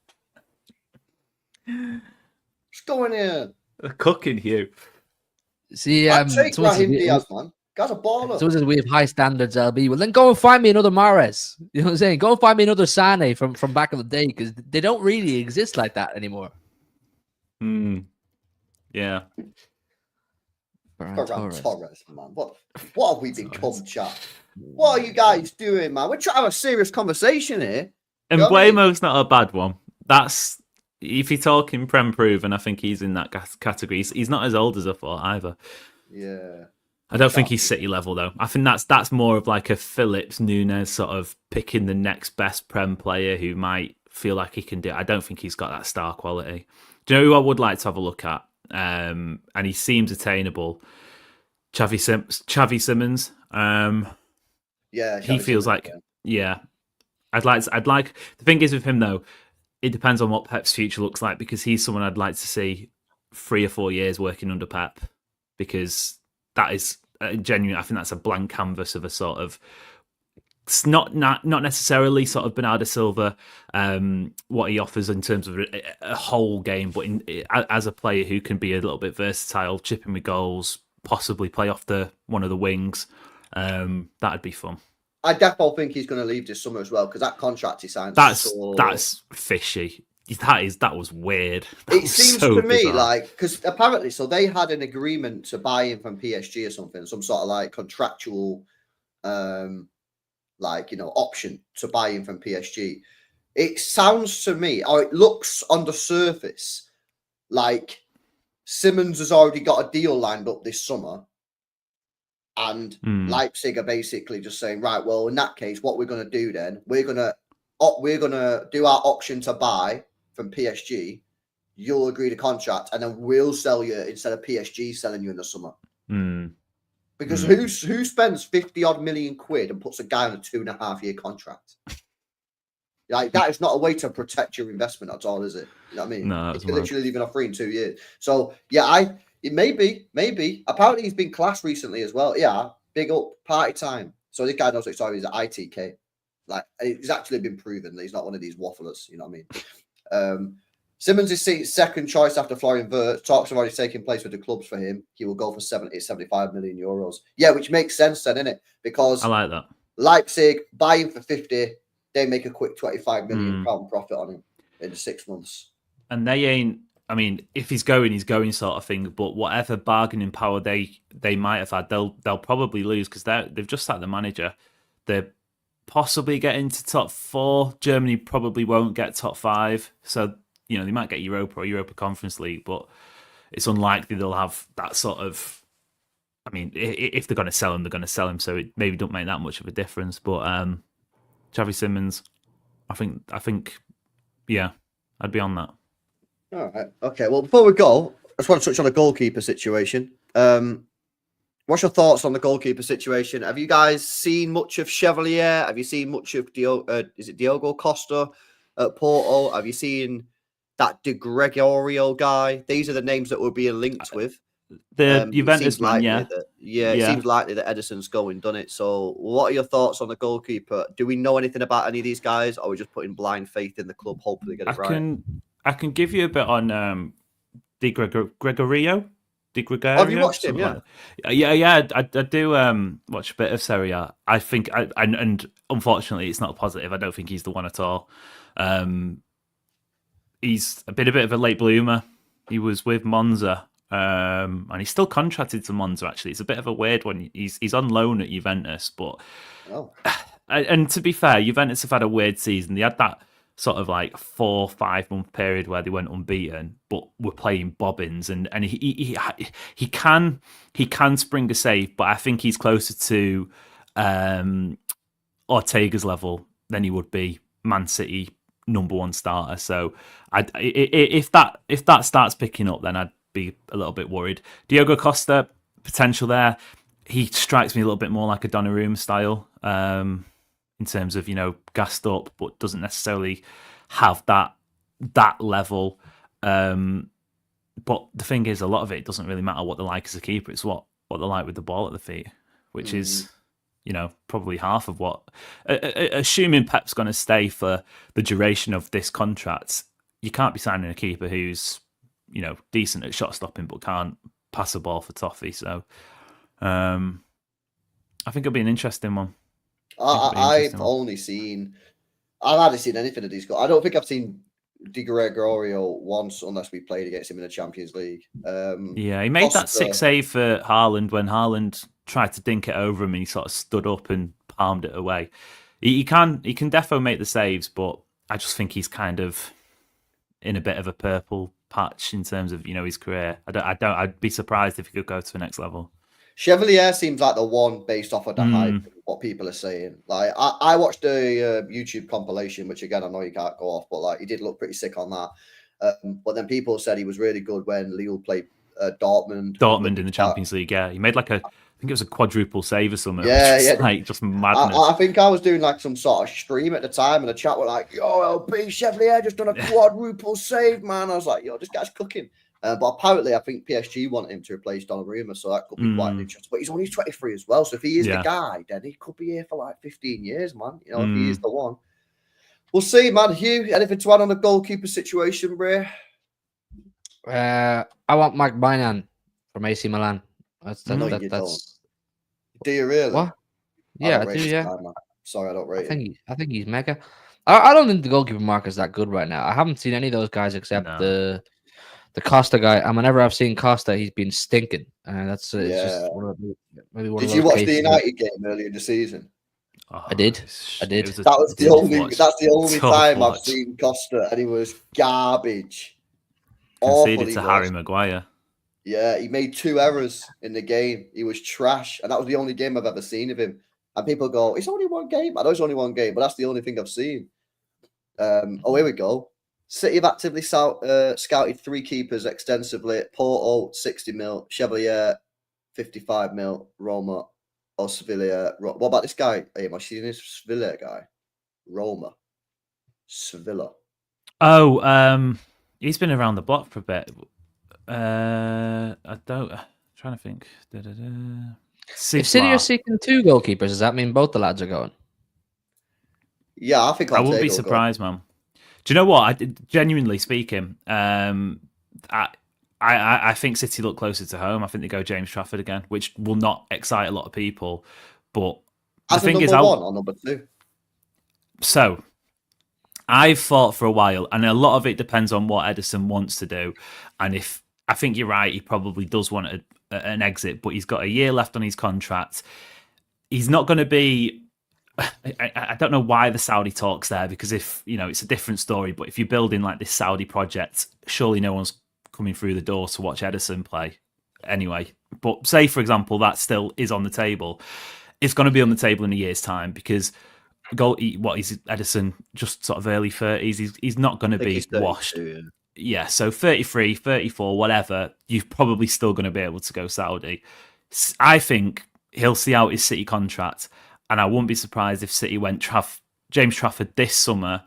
S2: What's going here?
S4: Cooking Hugh.
S3: See,
S2: take Brahim Diaz, man. Guy's a baller.
S3: So we have high standards, LB. Well, then go and find me another Mahrez. You know what I'm saying? Go and find me another Sane from back in the day, because they don't really exist like that anymore.
S2: Ferran
S4: Yeah.
S2: Torres, man. What have we become, chat? What are you guys doing, man? We're trying to have a serious conversation here.
S4: And Buemo's not a bad one. That's if you're talking Prem proven, I think he's in that category. He's not as old as I thought either.
S2: Yeah.
S4: I don't think he's City level though. I think that's more of like a Phillips Nunes sort of picking the next best Prem player who might feel like he can do it. I don't think he's got that star quality. Do you know who I would like to have a look at? And he seems attainable. Xavi Simmons.
S2: Yeah,
S4: he
S2: Xavi
S4: feels
S2: Simmons,
S4: like I'd like. The thing is with him though, it depends on what Pep's future looks like because he's someone I'd like to see 3 or 4 years working under Pep because that is genuine. I think that's a blank canvas of a sort of. It's not necessarily sort of Bernardo Silva, what he offers in terms of a whole game, but as a player who can be a little bit versatile, chipping with goals, possibly play off one of the wings. That'd be fun.
S2: I definitely think he's going to leave this summer as well because that contract he signed.
S4: That's fishy. That was weird. It
S2: seems so to me bizarre. Like because apparently, so they had an agreement to buy him from PSG or something, some sort of like contractual, option to buy him from PSG. It sounds to me, or it looks on the surface, like Simmons has already got a deal lined up this summer. And Leipzig are basically just saying, right, well, in that case, what we're going to do then, we're going to do our option to buy from PSG. You'll agree to contract, and then we'll sell you instead of PSG selling you in the summer. Because who spends 50 odd million quid and puts a guy on a 2.5-year contract? Like that is not a way to protect your investment at all, is it? You know what I mean?
S4: No,
S2: you're literally leaving off free in 2 years. So yeah, maybe. Apparently, he's been classed recently as well. Yeah, big up party time. So this guy knows what he's talking about. He's at ITK. Like he's actually been proven that he's not one of these wafflers. You know what I mean? Simmons is second choice after Florian Wirtz. Talks have already taken place with the clubs for him. He will go for 75 million euros. Yeah, which makes sense then, innit? Because
S4: I like that.
S2: Leipzig buy him for 50. They make a quick 25 million pound profit on him in 6 months.
S4: And they ain't. I mean, if he's going sort of thing. But whatever bargaining power they might have had, they'll probably lose because they've just sacked the manager. They're possibly getting to top 4. Germany probably won't get top 5. So they might get Europa or Europa Conference League, but it's unlikely they'll have that sort of. I mean, if they're going to sell him, they're going to sell him. So it maybe don't make that much of a difference. But Xavi Simmons, I think, yeah, I'd be on that.
S2: All right. Okay. Well, before we go, I just want to touch on the goalkeeper situation. What's your thoughts on the goalkeeper situation? Have you guys seen much of Chevalier? Have you seen much of Diogo Costa at Porto? Have you seen that De Gregorio guy? These are the names that we're being linked with.
S4: The Juventus man,
S2: It seems likely that Edison's going, done it. So what are your thoughts on the goalkeeper? Do we know anything about any of these guys, or are we just putting blind faith in the club, hopefully get it right?
S4: I can give you a bit on De Gregorio.
S2: Have you watched him? Yeah.
S4: I do watch a bit of Serie A. I think, and unfortunately, it's not positive. I don't think he's the one at all. He's been a bit of a late bloomer. He was with Monza. And he's still contracted to Monza. Actually, it's a bit of a weird one. He's on loan at Juventus, but and to be fair, Juventus have had a weird season. They had that sort of like 4-5 month period where they went unbeaten, but were playing bobbins, and he can spring a save, but I think he's closer to Ortega's level than he would be Man City #1 starter. So if that starts picking up, then I'd be a little bit worried. Diogo Costa, potential there. He strikes me a little bit more like a Donnarumma style in terms of, gassed up, but doesn't necessarily have that level. But the thing is, a lot of it doesn't really matter what they're like as a keeper. It's what they're like with the ball at the feet, which is, probably half of what... assuming Pep's going to stay for the duration of this contract, you can't be signing a keeper who's decent at shot stopping but can't pass a ball for toffee. So I think it'll be an interesting one.
S2: I've hardly seen anything of these guys. I don't think I've seen De Gregorio once unless we played against him in the Champions League.
S4: He made that 6 save for Haaland when Haaland tried to dink it over him and he sort of stood up and palmed it away. He can defo make the saves, but I just think he's kind of in a bit of a purple patch in terms of his career. I'd be surprised if he could go to the next level.
S2: Chevalier seems like the one based off of the hype, what people are saying. Like I watched a YouTube compilation, which again I know you can't go off, but like he did look pretty sick on that. But then people said he was really good when Lille played Dortmund.
S4: Dortmund in the Champions League, yeah. He made like I think it was a quadruple save or something.
S2: Yeah.
S4: Like just madness.
S2: I think I was doing like some sort of stream at the time, and the chat were like, "Yo, LB Chevalier just done a quadruple save, man." I was like, "Yo, this guy's cooking." But apparently, I think PSG want him to replace Donnarumma, so that could be quite interesting. But he's only 23 as well, so if he is the guy, then he could be here for like 15 years, man. If he is the one. We'll see, man. Hugh, anything to add on the goalkeeper situation, bro?
S3: I want Mark Bynan from AC Milan. That's
S2: Do you really?
S3: What? Yeah, I do. Yeah.
S2: Guy, sorry, I don't rate him.
S3: I think he's mega. I don't think the goalkeeper market is that good right now. I haven't seen any of those guys except the Costa guy. And whenever I've seen Costa, he's been stinking. It's just maybe one.
S2: Did you watch the United game earlier in the season?
S3: Oh, I did.
S2: That's the only time I've seen Costa, and he was garbage.
S4: Conceded to Harry Maguire.
S2: Yeah, he made 2 errors in the game. He was trash, and that was the only game I've ever seen of him. And people go, "It's only one game." I know it's only one game, but that's the only thing I've seen. Here we go. City have actively scouted 3 keepers extensively. Porto, 60 mil. Chevalier, 55 mil. Roma or Sevilla. What about this guy? Am I seeing this Sevilla guy? Roma. Sevilla.
S4: Oh, he's been around the block for a bit. I'm trying to think.
S3: If City are seeking 2 goalkeepers, does that mean both the lads are going?
S2: Yeah, I think
S4: I wouldn't be surprised, man. Do you know what? Genuinely speaking, I think City look closer to home. I think they go James Trafford again, which will not excite a lot of people. But the thing is,
S2: one or number 2.
S4: So I've thought for a while, and a lot of it depends on what Ederson wants to do. And if I think you're right, he probably does want an exit, but he's got a year left on his contract. He's not going to be. I don't know why the Saudi talk's there, because if it's a different story. But if you're building like this Saudi project, surely no one's coming through the door to watch Ederson play anyway. But say, for example, that still is on the table. It's going to be on the table in a year's time, because is Ederson just sort of early 30s? He's not going to be washed. Yeah, so 33, 34, whatever, you're probably still going to be able to go Saudi. I think he'll see out his City contract, and I wouldn't be surprised if City went James Trafford this summer,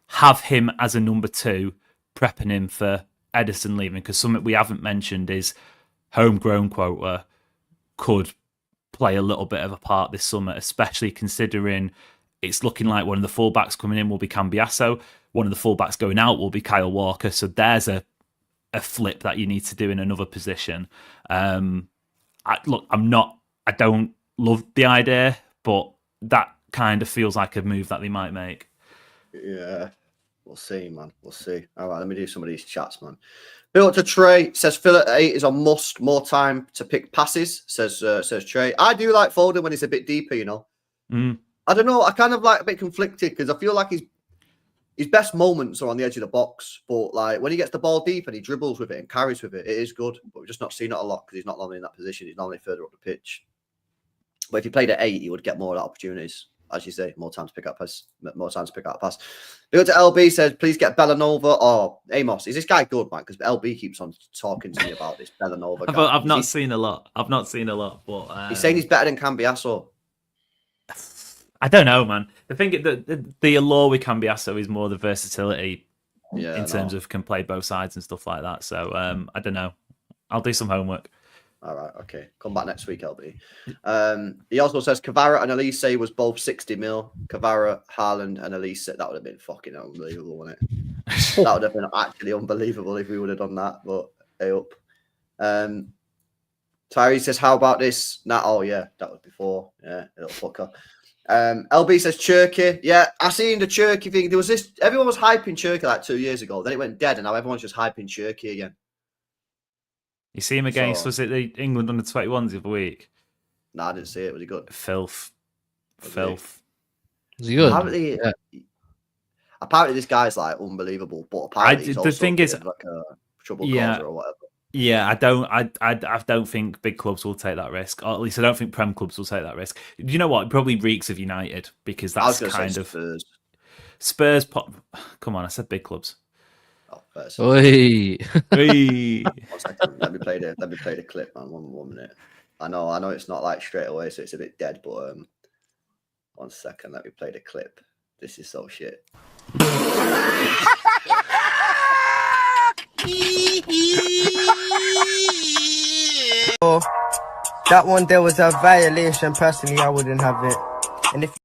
S4: have him as a number 2, prepping him for Ederson leaving, because something we haven't mentioned is homegrown quota could play a little bit of a part this summer, especially considering it's looking like one of the fullbacks coming in will be Cambiasso. One of the fullbacks going out will be Kyle Walker. So there's a flip that you need to do in another position. I don't love the idea, but that kind of feels like a move that they might make.
S2: Yeah, we'll see, man. We'll see. All right, let me do some of these chats, man. Built to Trey says Phil at 8 is a must. More time to pick passes, says Trey. I do like Foden when it's a bit deeper, I don't know. I kind of like a bit conflicted, because I feel like his best moments are on the edge of the box. But like when he gets the ball deep and he dribbles with it and carries with it, it is good. But we've just not seen it a lot, because he's not normally in that position. He's normally further up the pitch. But if he played at 8, he would get more opportunities. As you say, more time to pick up pass. Bill to LB says, please get Bellanova or Amos. Is this guy good, man? Because LB keeps on talking to me about this Bellanova guy.
S4: I've not seen a lot, but
S2: he's saying he's better than Cambiasso.
S4: I don't know, man. The thing, the allure with Cambiasso is more the versatility in terms of can play both sides and stuff like that. So I don't know. I'll do some homework.
S2: All right, okay. Come back next week, LB. He also says Kvara and Elise was both 60 mil. Kvara, Haaland, and Elise. That would have been fucking unbelievable, wouldn't it? That would have been actually unbelievable if we would have done that. But hey up. Tyree says, how about this? Oh yeah, that was before. Yeah, little fucker. LB says Turkey. Yeah, I seen the Turkey thing. There was this. Everyone was hyping Turkey like 2 years ago. Then it went dead, and now everyone's just hyping Turkey again.
S4: You see him against, was it the England under 21s the other week?
S2: No, I didn't see it. Was he good?
S4: Filth.
S3: Was he good?
S2: Apparently, this guy's like unbelievable, but apparently he's
S4: the
S2: also
S4: thing is,
S2: like a trouble
S4: yeah,
S2: causer or whatever.
S4: yeah, I don't think big clubs will take that risk. Or at least I don't think Prem clubs will take that risk. You know what? It probably reeks of United because
S2: I was
S4: that's
S2: going to
S4: kind
S2: say
S4: of
S2: Spurs.
S4: Spurs. Come on, I said big clubs.
S2: Oh, first.
S3: Oi.
S4: Hey.
S2: 1 second. Let me play the clip, man. One minute. I know it's not like straight away, so it's a bit dead. But 1 second. Let me play the clip. This is so shit.
S5: That one there was a violation. Personally, I wouldn't have it. And if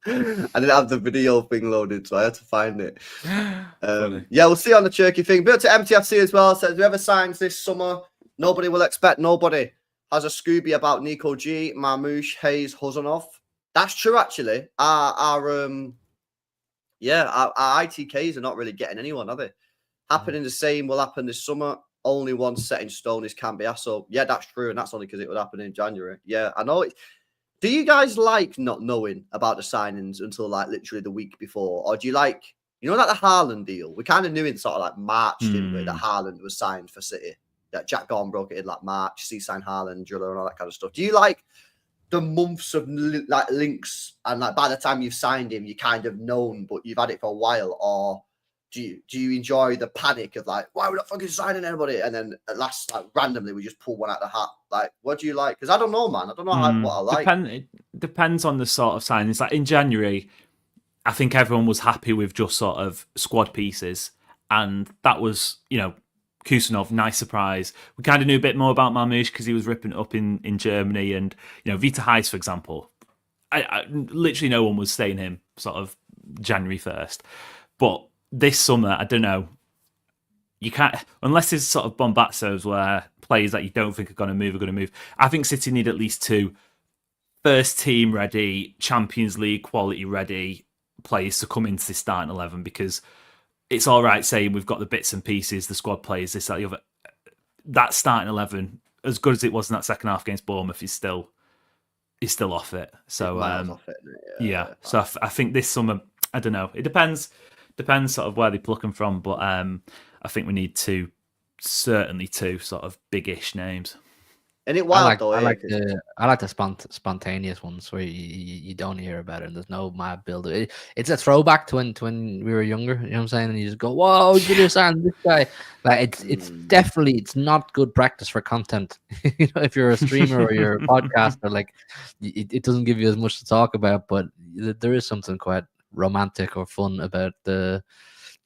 S2: I didn't have the video thing loaded, so I had to find it.
S4: Funny.
S2: Yeah, we'll see on the Turkey thing. Bit to MTFC as well. Says whoever signs this summer, nobody will expect nobody. Has a Scooby about Nico G, Marmoush, Hayes, Huzanov. That's true, actually. Our ITKs are not really getting anyone, are they? Happening the same will happen this summer. Only one set in stone is Cambiasso. Yeah, that's true, and that's only because it would happen in January. Yeah, I know it. Do you guys like not knowing about the signings until like literally the week before? Or do you like, you know, like the Haaland deal? We kind of knew in sort of like March, didn't we, that Haaland was signed for City. That Jack Gorn broke it in like March, C signed Haaland, Driller and all that kind of stuff. Do you like the months of like links and like by the time you've signed him, you kind of known, but you've had it for a while? Or do you enjoy the panic of like, why are we not fucking signing anybody? And then at last, like randomly, we just pull one out of the hat. Like, what do you like? Because I don't know, man. I don't know what I like.
S4: It depends on the sort of signings. Like in January, I think everyone was happy with just sort of squad pieces, and that was, you know, Kusanov, nice surprise. We kind of knew a bit more about Marmoush because he was ripping it up in Germany, and you know, Vita Heis, for example. I literally no one was saying him sort of January 1st, but this summer, I don't know. You can't, unless there's sort of bombazos where players that you don't think are going to move. I think City need at least 2 first team ready, Champions League quality ready players to come into this starting 11, because it's all right saying we've got the bits and pieces, the squad players, this, that, the other. That starting 11, as good as it was in that second half against Bournemouth, is still off it. So
S2: Off it,
S4: yeah. So I think this summer, I don't know. It depends sort of where they pluck them from, but I think we need certainly 2 sort of big-ish names.
S2: And it wild
S3: I like the spontaneous ones where you don't hear about it and there's no mad build. It's a throwback to when we were younger, you know what I'm saying? And you just go, whoa, did you sign this guy? Like it's definitely, it's not good practice for content. You know, if you're a streamer or you're a podcaster, like it doesn't give you as much to talk about, but there is something quite romantic or fun about you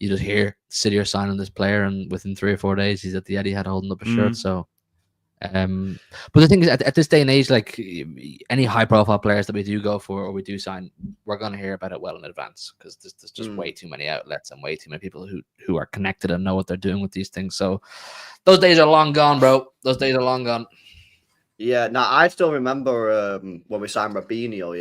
S3: just hear City are signing this player and within 3 or 4 days he's at the Etihad holding up a shirt. So but the thing is, at this day and age, like any high profile players that we do go for or we do sign, we're going to hear about it well in advance, because there's just way too many outlets and way too many people who are connected and know what they're doing with these things. So those days are long gone, bro. Those days are long gone.
S2: Yeah, now I still remember when we signed Robinho,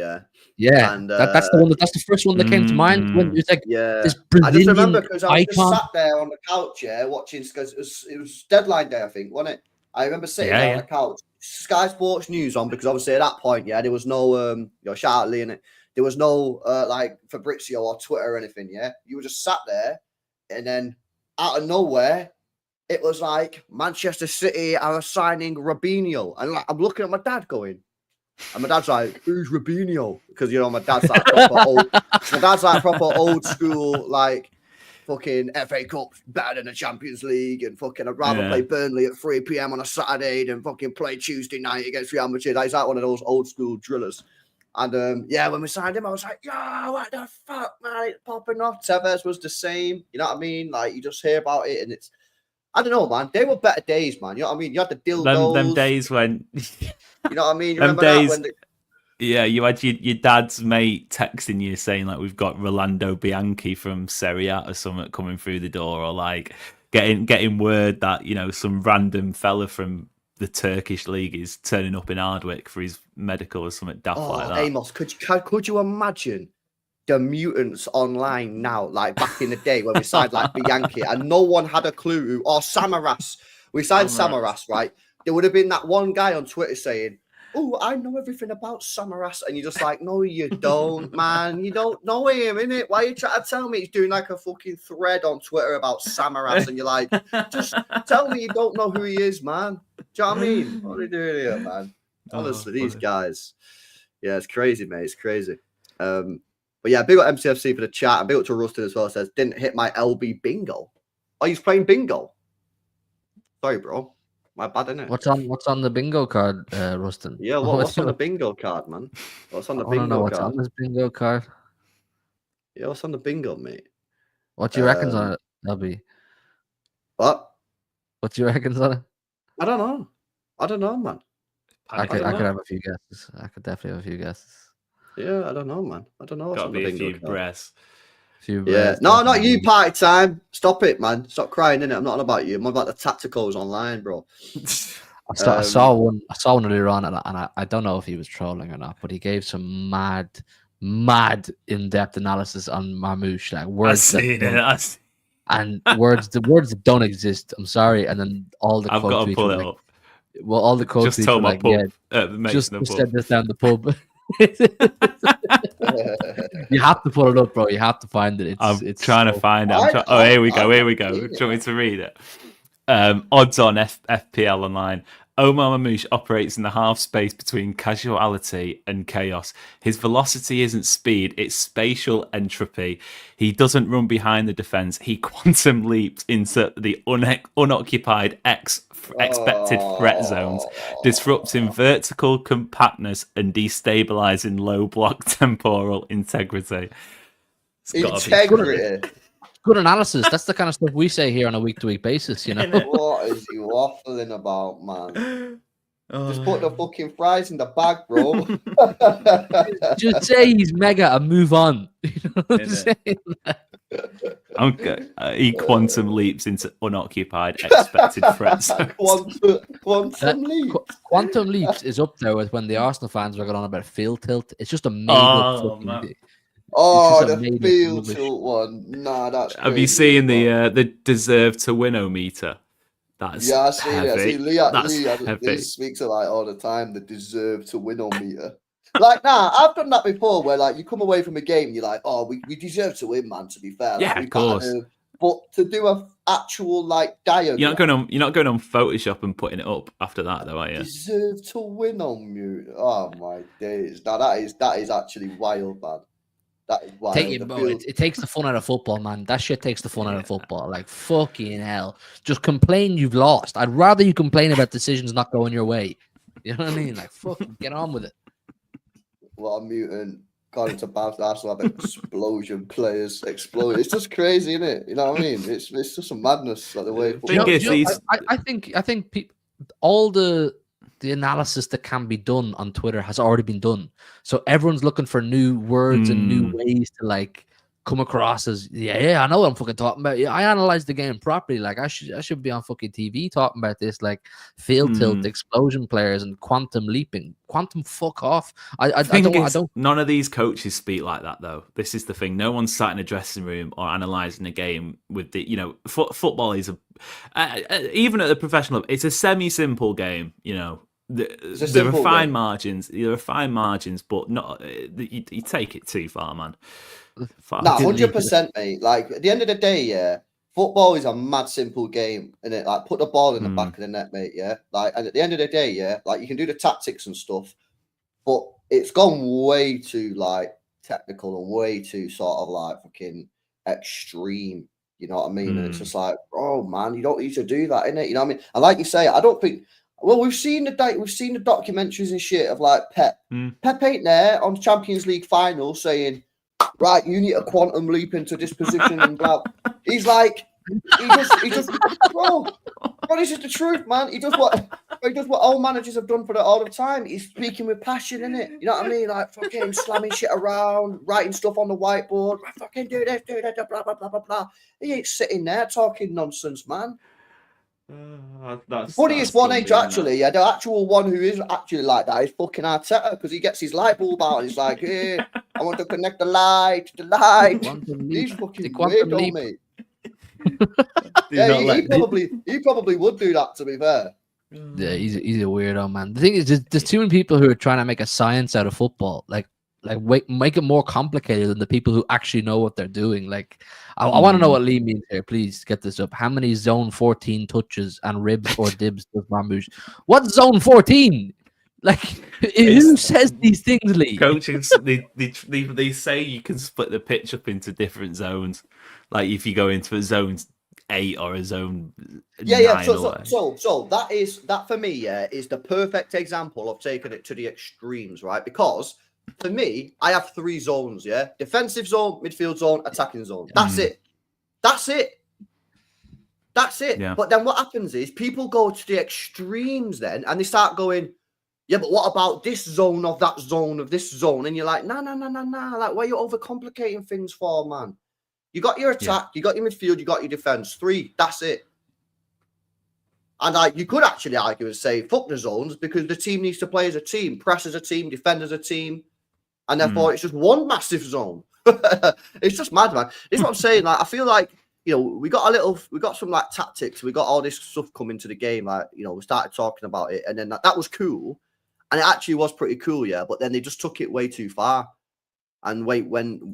S3: Yeah,
S2: and
S3: that's the one. That's the first one that came to mind when it's like this Brazilian
S2: I just remember because I was just
S3: icon.
S2: sat there on the couch, watching, because it was deadline day, I think, wasn't it? I remember sitting there on the couch, Sky Sports News on, because obviously at that point, there was no shout out Lee in it. There was no like Fabrizio or Twitter or anything. You were just sat there, and then out of nowhere, it was like Manchester City are signing Robinho, and like, I'm looking at my dad going, and my dad's like, "Who's Robinho?" Because my dad's like proper old school, like fucking FA Cup better than the Champions League, and fucking I'd rather play Burnley at 3 p.m. on a Saturday than fucking play Tuesday night against Real Madrid. He's like one of those old school drillers. And when we signed him, I was like, yo, what the fuck, man? It's popping off. Tevez was the same. You know what I mean? Like, you just hear about it, and it's, I don't know, man. They were better days, man. You know what I mean? You had the dildos.
S4: Them days when...
S2: You know what I mean? You
S4: them
S2: remember
S4: days...
S2: that when
S4: Yeah, you had your dad's mate texting you saying like we've got Rolando Bianchi from Serie A or something coming through the door, or like getting word that some random fella from the Turkish league is turning up in Hardwick for his medical or something daft like that.
S2: Amos, could you imagine the mutants online now, like back in the day when we signed like Bianchi and no one had a clue who, or Samaras. We signed Samaras, right? There would have been that one guy on Twitter saying, oh, I know everything about Samaras. And you're just like, no, you don't, man. You don't know him, innit? Why are you trying to tell me he's doing like a fucking thread on Twitter about Samaras? And you're like, just tell me you don't know who he is, man. Do you know what I mean? What are you doing here, man? Honestly, these guys. Yeah, it's crazy, mate. It's crazy. But yeah, big up MCFC for the chat. And big up to Rustin as well. Says, didn't hit my LB bingo. Oh, he's playing bingo. Sorry, bro. My bad, innit?
S3: What's on the bingo card, Rustin?
S2: Yeah, what's on the bingo card, man? What's on the bingo
S3: what's
S2: card?
S3: on this bingo card.
S2: Yeah, what's on the bingo, mate?
S3: What do you reckon's on it, LB?
S2: What?
S3: What do you reckon's on it?
S2: I don't know, man.
S3: I could have a few guesses. I could definitely have a few guesses.
S2: Yeah, I don't know, man. I don't know what's on the bingo card.
S4: Breasts.
S2: Yeah. No, not you, party time. Stop it, man. Stop crying, innit? I'm not on about you. I'm about the tacticals online, bro.
S3: I saw one earlier on, and I don't know if he was trolling or not, but he gave some mad in-depth analysis on Marmoush, like words and words that don't exist. I'm sorry, and then all the
S4: I've got to pull it up.
S3: Well, all the quotes
S4: just told my pub.
S3: Just said this down the pub. You have to pull it up, bro. You have to find it. It's
S4: trying to find it. Here we go. Do you want me to read it? Odds on FPL online. Omar Marmoush operates in the half space between casuality and chaos. His velocity isn't speed, it's spatial entropy. He doesn't run behind the defence. He quantum leaps into the unoccupied expected threat zones, disrupting vertical compactness and destabilising low block temporal integrity.
S2: Integrity.
S3: Good analysis. That's the kind of stuff we say here on a week-to-week basis, you know.
S2: What is you waffling about, man? Just put the fucking fries in the bag, bro.
S3: Just say he's mega and move on. You know what I'm saying?
S4: Okay. He quantum leaps into unoccupied expected threat zones.
S2: Quantum leap.
S3: Quantum leaps is up there with when the Arsenal fans were going on about field tilt. It's just a made-up fucking
S2: the field tilt one. Nah, that's crazy.
S4: Have you seen the deserve to win-o-meter? That's
S2: I see it.
S4: heavy.
S2: Lee speaks of like all the time, the deserve to win-o-meter. Like, I've done that before where like you come away from a game and you're like, oh, we deserve to win, man, to be fair. Like,
S4: yeah, of course.
S2: But to do a actual like diagram.
S4: You're not going on Photoshop and putting it up after that though, are you?
S2: Deserve to win on mute. Oh my days. Now that is actually wild, man. That is wild.
S3: It takes the fun out of football, man. That shit takes the fun out of football. Like, fucking hell. Just complain you've lost. I'd rather you complain about decisions not going your way. You know what I mean? Like, fucking get on with it.
S2: Well, I'm muting. According to Babs, Arsenal have explosion players. Explode. It's just crazy, isn't it? You know what I mean? It's just some madness. Like the way.
S3: I think all the analysis that can be done on Twitter has already been done. So everyone's looking for new words and new ways to like come across as I know what I'm fucking talking about. Yeah, I analyzed the game properly. Like I should be on fucking TV talking about this, like field tilt, explosion players, and quantum leaping. Quantum fuck off. I don't.
S4: None of these coaches speak like that though. This is the thing. No one's sat in a dressing room or analysing a game with the football is even at the professional. It's a semi-simple game. You know. There are fine margins. There are fine margins, but not. You take it too far, man.
S2: 100%, mate. Like at the end of the day, football is a mad simple game, and it like put the ball in the back of the net, mate. Yeah, like and at the end of the day, like you can do the tactics and stuff, but it's gone way too like technical and way too sort of like fucking extreme. You know what I mean? And it's just like, oh man, you don't need to do that, innit? You know what I mean? And like you say, I don't think. Well, we've seen the documentaries and shit of like Pep. Pep ain't there on Champions League final saying, right, you need a quantum leap into this position and blah. He's like, he just, bro, this is the truth, man. He does what all managers have done for all the time. He's speaking with passion, innit? You know what I mean? Like fucking slamming shit around, writing stuff on the whiteboard. Fucking do this, blah blah blah blah blah. He ain't sitting there talking nonsense, man. Funniest one age actually, the actual one who is actually like that is fucking Arteta because he gets his light bulb out and he's like, hey, I want to connect the light to the light. He's fucking weirdo, mate. He probably would do that, to be fair.
S3: Yeah, he's a weirdo, man. The thing is, there's too many people who are trying to make a science out of football. Like make it more complicated than the people who actually know what they're doing. Like, I want to know what Lee means here. Please get this up. How many zone 14 touches and ribs or dibs does Marmoush? What's zone 14? Like, who says these things, Lee?
S4: Coaches, they say you can split the pitch up into different zones. Like if you go into a zone 8 or a zone 9
S2: So that for me, is the perfect example of taking it to the extremes, right? Because for me, I have 3 zones, yeah? Defensive zone, midfield zone, attacking zone. That's it. That's it. Yeah. But then what happens is people go to the extremes then and they start going, yeah, but what about this zone of that zone of this zone? And you're like, nah. Like, why are you overcomplicating things for, man? You got your attack, you got your midfield, you got your defense. 3, that's it. And you could actually argue and say, fuck the zones, because the team needs to play as a team, press as a team, defend as a team. And therefore, it's just one massive zone. It's just mad, man. This is what I'm saying. Like, I feel like, you know, we got some like tactics. We got all this stuff coming to the game. Like, you know, we started talking about it, and then that was cool. And it actually was pretty cool, yeah. But then they just took it way too far and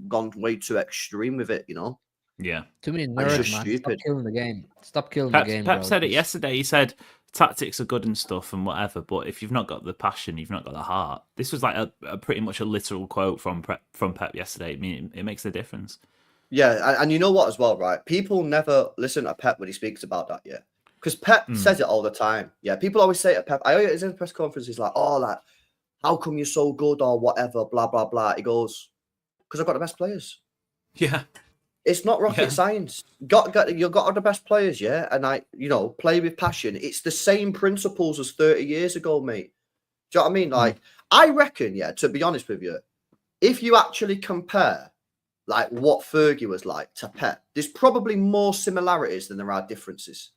S2: gone way too extreme with it, you know?
S3: Yeah. Too many nerds, man.
S2: Stupid.
S3: Stop killing the game. Stop killing
S4: the
S3: game,
S4: Pep
S3: bro.
S4: said it yesterday. He said tactics are good and stuff and whatever, but if you've not got the passion, you've not got the heart. This was like a pretty much a literal quote from Pep yesterday. I mean, it makes a difference.
S2: Yeah, and you know what as well, right? People never listen to Pep when he speaks about that, yeah. Because Pep says it all the time. Yeah, people always say to Pep, I hear in press conferences like, oh, like, how come you're so good or whatever, blah, blah, blah. He goes, because I've got the best players.
S4: Yeah.
S2: It's not rocket science. You've got the best players, yeah? And play with passion. It's the same principles as 30 years ago, mate. Do you know what I mean? Like, I reckon, yeah, to be honest with you, if you actually compare like what Fergie was like to Pep, there's probably more similarities than there are differences.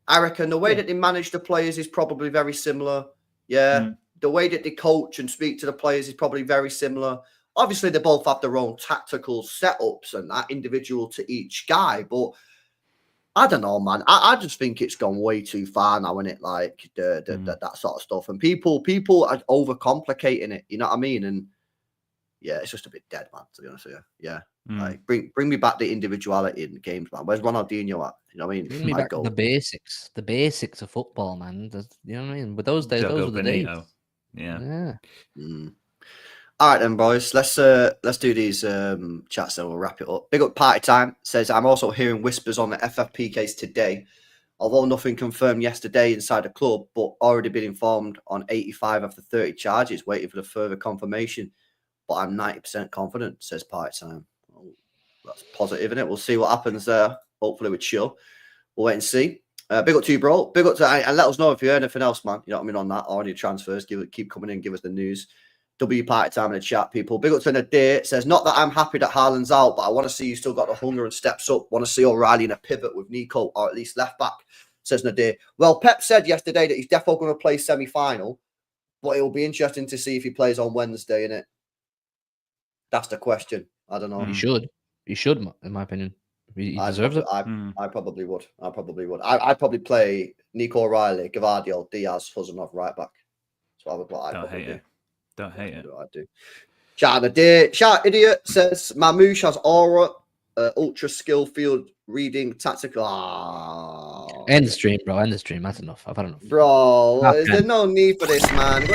S2: I reckon the way that they manage the players is probably very similar. Yeah. The way that they coach and speak to the players is probably very similar. Obviously, they both have their own tactical setups and that individual to each guy. But I don't know, man. I just think it's gone way too far now, isn't it? Like that sort of stuff. And people are overcomplicating it. You know what I mean? And yeah, it's just a bit dead, man, to be honest with you. Yeah. Like bring me back the individuality in the games, man. Where's Ronaldinho at? You know what I mean?
S3: Bring me back the basics of football, man. You know what I mean? But those days, those were the days.
S4: Yeah.
S2: All right then, boys. Let's do these chats and we'll wrap it up. Big up Party Time says, I'm also hearing whispers on the FFP case today. Although nothing confirmed yesterday inside the club, but already been informed on 85 after 30 charges, waiting for the further confirmation. But I'm 90% confident, says Party Time. Well, that's positive, isn't it? We'll see what happens there. Hopefully with Chill. We'll wait and see. Big up to you, bro. Big up to and let us know if you heard anything else, man. You know what I mean on that or any transfers. Keep coming in, give us the news. W Party Time in the chat, people. Big up to Nadir. Says, not that I'm happy that Haaland's out, but I want to see you still got the hunger and steps up. Want to see O'Reilly in a pivot with Nico or at least left back, says Nadir. Well, Pep said yesterday that he's definitely going to play semi-final, but it'll be interesting to see if he plays on Wednesday, innit? That's the question. I don't know.
S3: He should. He should, in my opinion. He deserves it.
S2: I probably would. I'd probably play Nico O'Reilly, Gavardio, Diaz, Huzanov right back. So I would.
S4: Don't hate it.
S2: I do. Shout out the Shout Idiot says Marmoush has aura, ultra skill field reading, tactical.
S3: End the stream, bro. End the stream. That's enough. I've had enough.
S2: Bro, there's no need for this, man.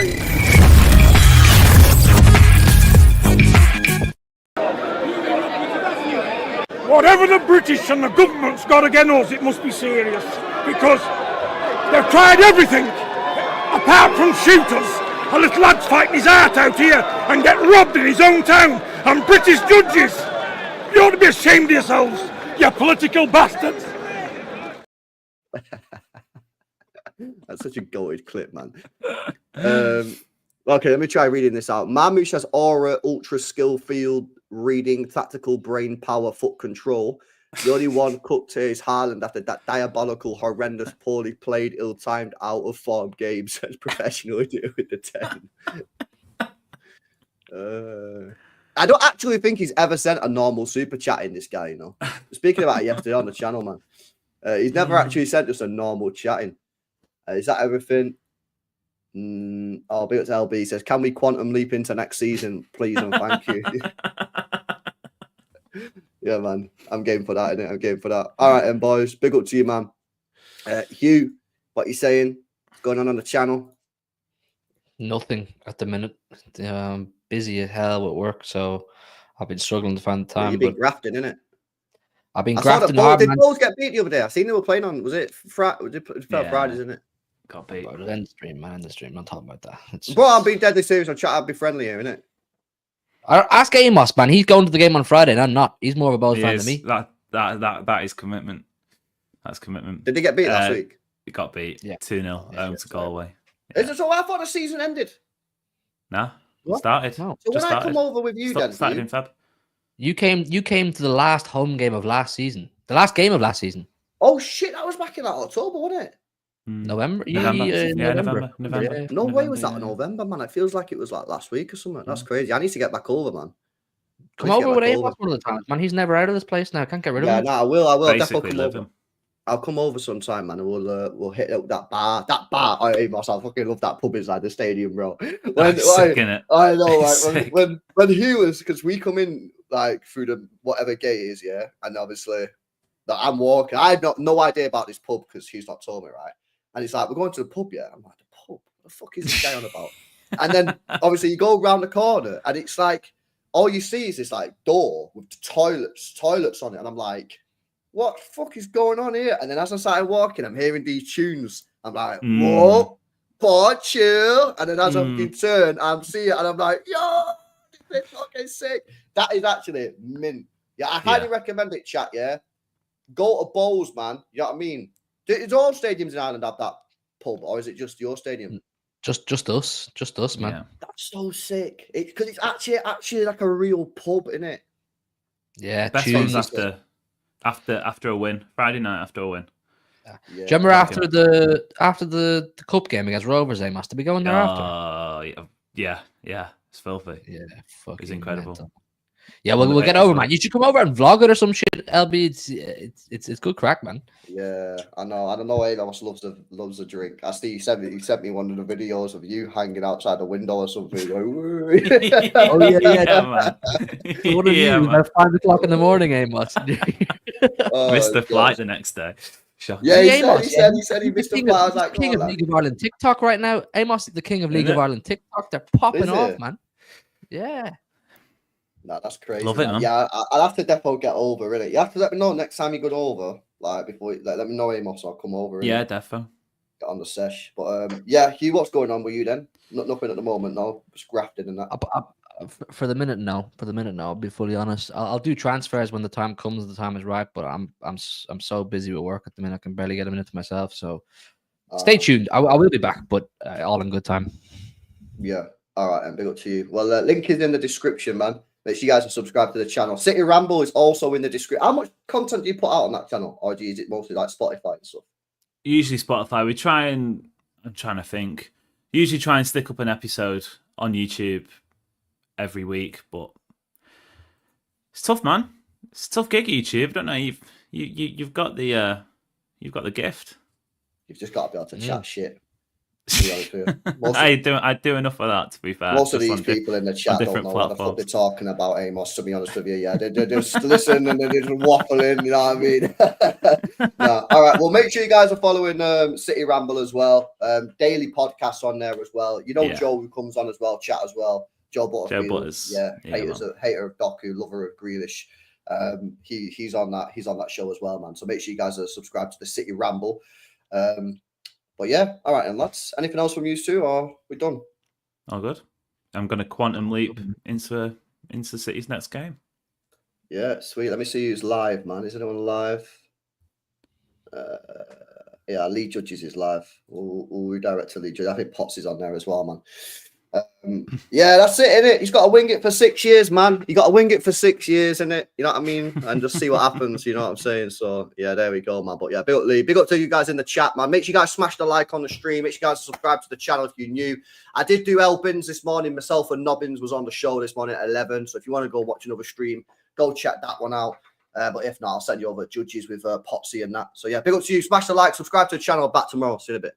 S6: Whatever the British and the government's got against us, it must be serious. Because they've tried everything, apart from shooters. A little lad's fighting his heart out here and get robbed in his own town. And British judges, you ought to be ashamed of yourselves, you political bastards.
S2: That's such a goated clip, man. Okay, let me try reading this out. Marmoush has aura, ultra skill field, reading, tactical brain power, foot control. The only one cooked here is Haaland after that diabolical, horrendous, poorly played, ill-timed, out-of-form game, says professional idiot with the 10. I don't actually think he's ever sent a normal super chat in, this guy, you know. Speaking about it yesterday on the channel, man. He's never actually sent us a normal chatting. Is that everything? Oh, big up to LB. He says, can we quantum leap into next season, please and thank you. Yeah, man. I'm game for that, innit? I'm game for that. All right, then, boys. Big up to you, man. Hugh, what you saying? What's going on the channel?
S3: Nothing at the minute. Busy as hell with work, so I've been struggling to find the time.
S2: You've been
S3: but
S2: grafting, innit?
S3: I've been
S2: I saw that
S3: grafting hard,
S2: did
S3: man.
S2: Bulls get beat the other day? I seen they were playing on, was it Friday?
S4: Yeah.
S2: Fridays, isn't it?
S4: Got beat.
S3: Bro, end the stream, man. End the stream. I'm not talking about that.
S2: Bro, I'm being deadly serious. I'm trying to be friendly here, innit?
S3: Ask Amos, man. He's going to the game on Friday, and I'm not. He's more of a Bulls
S4: He
S3: fan
S4: is.
S3: than me.
S4: That is commitment. That's commitment.
S2: Did they get beat last week?
S4: It got beat.
S3: Yeah.
S4: 2-0 home to Galway.
S2: Is it so? I thought the season ended.
S4: Nah.
S3: What?
S4: Started.
S3: No.
S2: So when
S4: Just
S2: I come over with you, then
S4: started in Feb.
S3: You came to the last home game of last season. The last game of last season.
S2: oh shit, that was back in like October, wasn't it?
S3: November?
S4: November.
S3: Yeah,
S4: November.
S3: Yeah.
S2: No way was that
S4: yeah.
S2: November, man. It feels like it was like last week or something. That's crazy. I need to get back over, man.
S3: Come over with Amos one of the times, man. He's never out of this place now. I can't get rid of
S2: Yeah,
S3: him.
S2: no, I will. I'll
S4: Basically
S2: definitely come
S4: live
S2: over.
S4: him.
S2: I'll come over sometime, man, and we'll hit up that bar. That bar, I fucking love that pub inside the stadium, bro.
S4: Sick, innit?
S2: I know,
S4: Sick.
S2: like when he was, because we come in like through the whatever gate is, yeah, and obviously that I'm walking. I have no idea about this pub because he's not told me, right? And he's like, we're going to the pub, yeah. I'm like, the pub? What the fuck is this guy on about? And then obviously you go around the corner, and it's like all you see is this like door with toilets on it, and I'm like, what the fuck is going on here? And then as I started walking, I'm hearing these tunes. I'm like, whoa, poor chill. And then as I fucking turn, I'm seeing it, and I'm like, yo, this is fucking sick. That is actually mint. Yeah, I highly recommend it, chat, yeah? Go to Bowls, man. You know what I mean? Does all stadiums in Ireland have that pub, or is it just your stadium?
S3: Just us, man.
S4: Yeah.
S2: That's so sick. Because it's actually like a real pub, isn't it?
S3: Yeah,
S4: Best
S3: tunes.
S4: ones after a win. Friday night after a win.
S2: Yeah.
S3: Do you remember after the cup game against Rovers, they must have been going there after?
S4: Yeah. It's filthy.
S3: Yeah, fuck.
S4: It's incredible.
S3: Mental. Yeah, we'll get over, man. You should come over and vlog it or some shit. LB, it's good crack, man.
S2: Yeah, I know. I don't know. Amos loves a drink. I see he sent me one of the videos of you hanging outside the window or something. Like,
S3: Oh yeah,
S4: man.
S3: What have you?
S4: Man.
S3: About 5 o'clock in the morning, Amos.
S4: Missed the flight the next day. Shocking.
S2: Yeah,
S3: Amos,
S2: he said he missed the flight. I was like,
S3: king of League of Ireland TikTok right now. Amos is the king of League of Ireland TikTok. They're popping off, man. Yeah.
S2: No, that's crazy.
S4: Love it, man.
S2: Yeah, I'll have to definitely get over, really. You have to let me know next time you go over, like before. Let me know, Amos, so I'll come over.
S4: Yeah, defo.
S2: Get on the sesh. But yeah, Hugh, what's going on with you then? Nothing at the moment, no. Just grafting and that.
S3: For the minute, no. I'll be fully honest. I'll do transfers when the time comes. The time is right. But I'm so busy with work at the minute. I can barely get a minute to myself. So stay tuned. I will be back, but all in good time.
S2: Yeah. All right, and big up to you. Well, link is in the description, man. Make sure you guys are subscribed to the channel. City Ramble is also in the description. How much content do you put out on that channel, or is it mostly like Spotify and stuff?
S4: Usually Spotify. We try and I'm trying to think. Usually try and stick up an episode on YouTube every week, but it's tough, man. It's a tough gig, YouTube. I don't know. You've got the gift.
S2: You've just got to be able to chat shit.
S4: I do enough of that, to be fair.
S2: Most of these people in the chat don't know what the fuck they're talking about, Amos, to be honest with you. Yeah, they just listen and they're just waffling, you know what I mean? No. All right, well, make sure you guys are following City Ramble as well. Daily podcasts on there as well. You know, Joe, who comes on as well, chat as well. Joe Butters. Yeah, hater of Doku, lover of Grealish. He's on that show as well, man. So make sure you guys are subscribed to the City Ramble. But yeah, all right, and lads. Anything else from you two, or we done?
S4: All good. I'm going to quantum leap into City's next game.
S2: Yeah, sweet. Let me see who's live, man. Is anyone live? Yeah, Lee Judges is live. We'll redirect to Lee Judges. I think Potts is on there as well, man. Yeah, that's it, innit? He's got to wing it for 6 years, man. You got to wing it for 6 years, innit? You know what I mean? And just see what happens, you know what I'm saying? So, yeah, there we go, man. But yeah, big up Lee. Big up to you guys in the chat, man. Make sure you guys smash the like on the stream. Make sure you guys subscribe to the channel if you're new. I did do Elbins this morning. Myself and Nobbins was on the show this morning at 11. So if you want to go watch another stream, go check that one out. But if not, I'll send you over Judges with Potsy and that. So yeah, big up to you. Smash the like, subscribe to the channel. Back tomorrow. See you in a bit.